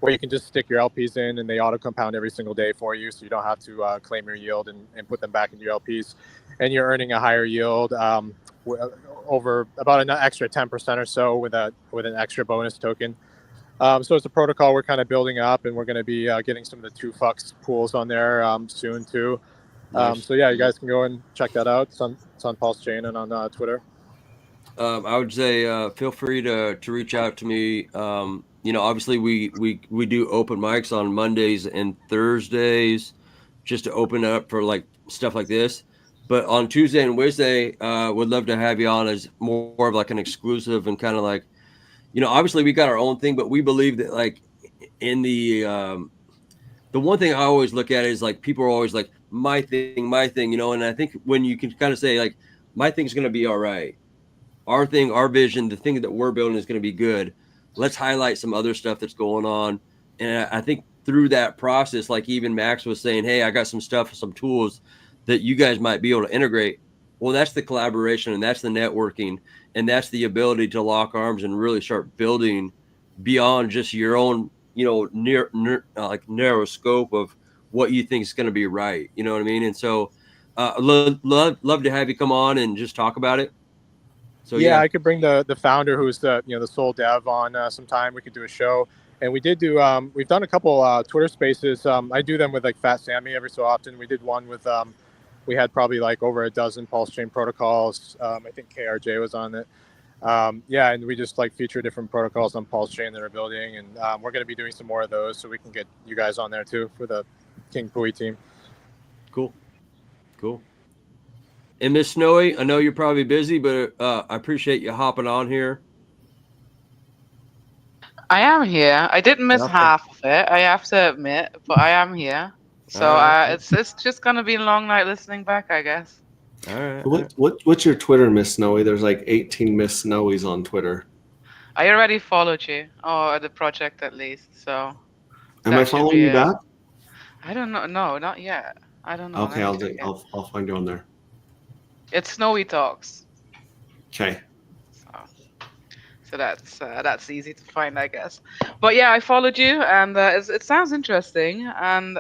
where you can just stick your LPs in and they auto compound every single day for you. So you don't have to claim your yield and put them back into your LPs. And you're earning a higher yield over about an extra 10% or so with an extra bonus token. So it's a protocol we're kind of building up, and we're going to be getting some of the 2FUX pools on there soon too. Nice. So yeah, you guys can go and check that out. It's on Pulsechain and on Twitter. I would say feel free to reach out to me. Obviously we do open mics on Mondays and Thursdays just to open up for like stuff like this. But on Tuesday and Wednesday, would love to have you on as more of like an exclusive and kind of like, obviously we got our own thing, but we believe that like in the one thing I always look at is like people are always like my thing, and I think when you can kind of say like my thing's going to be all right. Our thing, our vision, the thing that we're building is going to be good. Let's highlight some other stuff that's going on. And I think through that process, like even Max was saying, hey, I got some stuff, some tools that you guys might be able to integrate. Well, that's the collaboration and that's the networking and that's the ability to lock arms and really start building beyond just your own, narrow scope of what you think is going to be right. You know what I mean? And so love to have you come on and just talk about it. So yeah, I could bring the founder who's the sole dev on sometime. We could do a show, and we did do we've done a couple Twitter Spaces. I do them with like Fat Sammy every so often. We did one with we had probably like over a dozen Pulsechain protocols. I think KRJ was on it. And we just like feature different protocols on Pulsechain that are building, and we're going to be doing some more of those so we can get you guys on there too for the King Pooie team. Cool. And Miss Snowy, I know you're probably busy, but I appreciate you hopping on here. I am here. I didn't miss half of it, I have to admit, but I am here. So it's just gonna be a long night listening back, I guess. All right. What's your Twitter, Miss Snowy? There's like 18 Miss Snowies on Twitter. I already followed you, or the project at least. So. Am I following you back? I don't know. No, not yet. I don't know. Okay, I'll find you on there. It's Snowy Talks. Okay. So that's easy to find, I guess. But yeah, I followed you, and it sounds interesting, and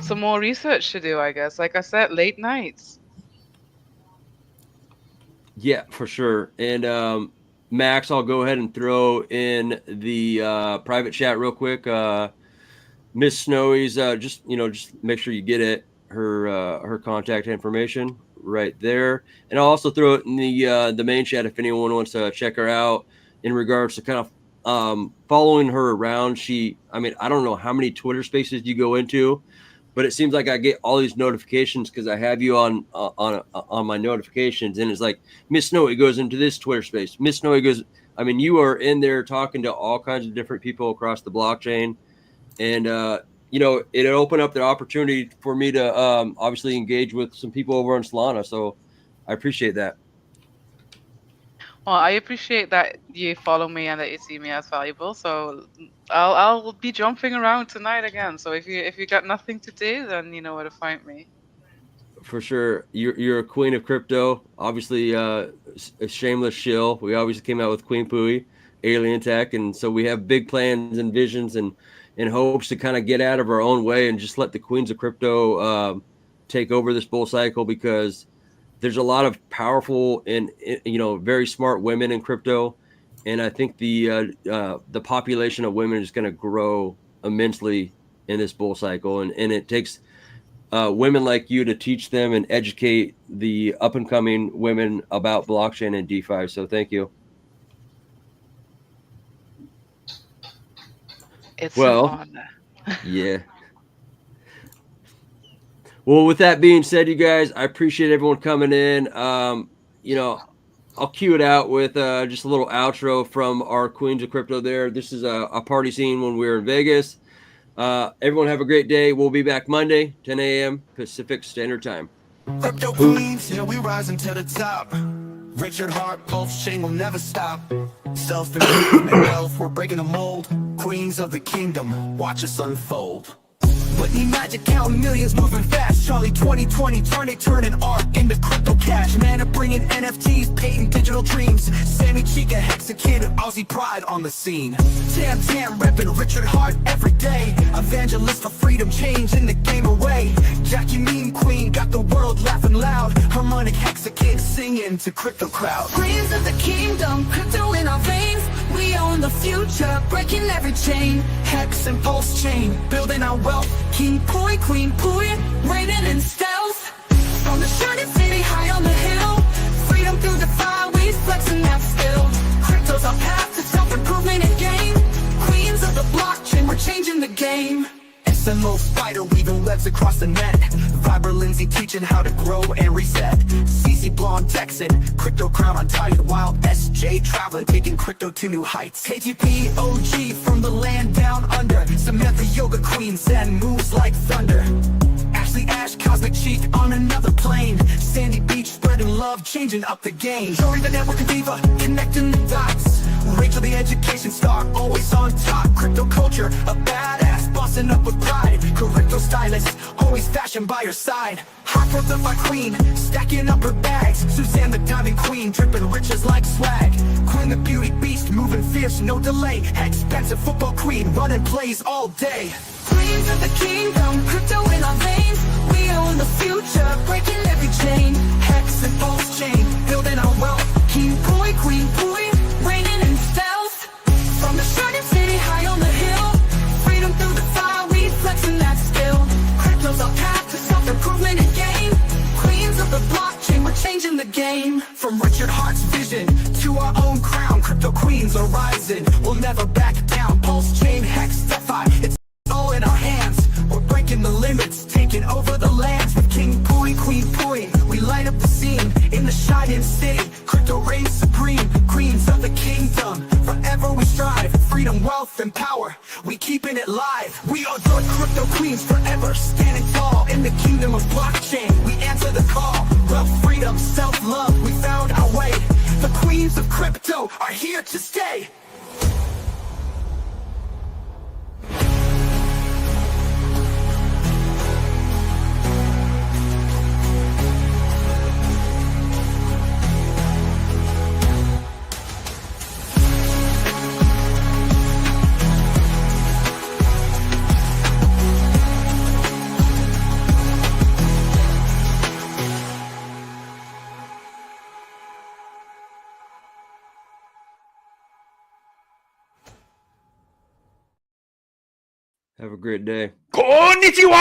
some more research to do, I guess. Like I said, late nights. Yeah, for sure. And Max, I'll go ahead and throw in the private chat real quick. Miss Snowy's just make sure you get it. Her contact information right there, and I'll also throw it in the main chat if anyone wants to check her out in regards to kind of following her around. I don't know how many Twitter Spaces you go into, but it seems like I get all these notifications because I have you on my notifications, and it's like Miss Snowy goes into this Twitter Space. Miss Snowy goes. You are in there talking to all kinds of different people across the blockchain, and it opened up the opportunity for me to obviously engage with some people over on Solana. So I appreciate that. Well, I appreciate that you follow me and that you see me as valuable. So I'll be jumping around tonight again. So if you got nothing to do, then you know where to find me. For sure. You're a queen of crypto. Obviously, a shameless shill. We obviously came out with Queen Pooie, Alien Tech, and so we have big plans and visions and hopes to kind of get out of our own way and just let the queens of crypto take over this bull cycle, because there's a lot of powerful and very smart women in crypto, and I think the population of women is going to grow immensely in this bull cycle, and it takes women like you to teach them and educate the up and coming women about blockchain and DeFi. So thank you. It's an honor. Yeah. Well, with that being said, you guys, I appreciate everyone coming in. I'll cue it out with just a little outro from our Queens of Crypto there. This is a party scene when we were in Vegas. Everyone have a great day. We'll be back Monday, 10 a.m. Pacific Standard Time. Crypto Queens, yeah, we rising to the top. Richard Hart, Pulsechain will never stop. Self-improvement and wealth, we're breaking the mold. Queens of the kingdom, watch us unfold. Whitney Magic counting millions, moving fast. Charlie 2020, turning art into crypto cash. Man, I'm bringing NFTs, painting digital dreams. Sammy Chica, Hexakid, Aussie pride on the scene. Tam repping Richard Hart every day. Evangelist for freedom, changing the game away. Jackie Mean Queen, got the world laughing loud. Harmonic Hexakid singing to crypto crowd. Queens of the kingdom, crypto in our veins. We own the future, breaking every chain. Hex and Pulsechain, building our wealth. King Pooie, Queen Pooie, reigning in stealth. From the shining city high on the hill, freedom through DeFi, we flexing that skill. Crypto's our path to self-improvement and gain. Queens of the blockchain, we're changing the game. SMO spider weaving webs across the net. Viber Lindsay teaching how to grow and reset. CC Blonde Texan, crypto crown on tight. While SJ traveling, taking crypto to new heights. KTP OG from the land down under. Samantha Yoga Queen send moves like thunder. Ashley Ash, Cosmic Cheek on another plane. Sandy Beach spreading love, changing up the game. Jory the network diva, connecting the dots. Rachel the education star, always on top. Crypto culture, a badass, bossing up with pride. Crypto stylist, always fashion by her side. Hot for the queen, stacking up her bags. Suzanne the diamond queen, dripping riches like swag. Queen the beauty beast, moving fierce, no delay. Expensive football queen, running plays all day. Queens of the kingdom, crypto in our veins. We own the future, breaking every chain. Hex and Pulsechain, building our wealth. King Pooie, Queen Pooie, reigning in stealth. From the shining city high on the hill, freedom through DeFi, we flexing that skill. Crypto's our path to self-improvement and gain. Queens of the blockchain, we're changing the game. From Richard Hart's vision to our own crown, crypto queens are rising. We'll never back down. Pulsechain, Hex, DeFi, it's all in our hands. We're breaking the limits, taking over the lands. With King Pooie, Queen Pooie, we light up the scene. In the shining city, crypto reigns supreme. Queens of the kingdom, forever we strive. Freedom, wealth, and power, we keeping it live. We are the crypto queens, forever standing tall. In the kingdom of blockchain, we answer the call. Wealth, freedom, self-love, we found our way. The queens of crypto are here to stay. Have a great day. Konnichiwa!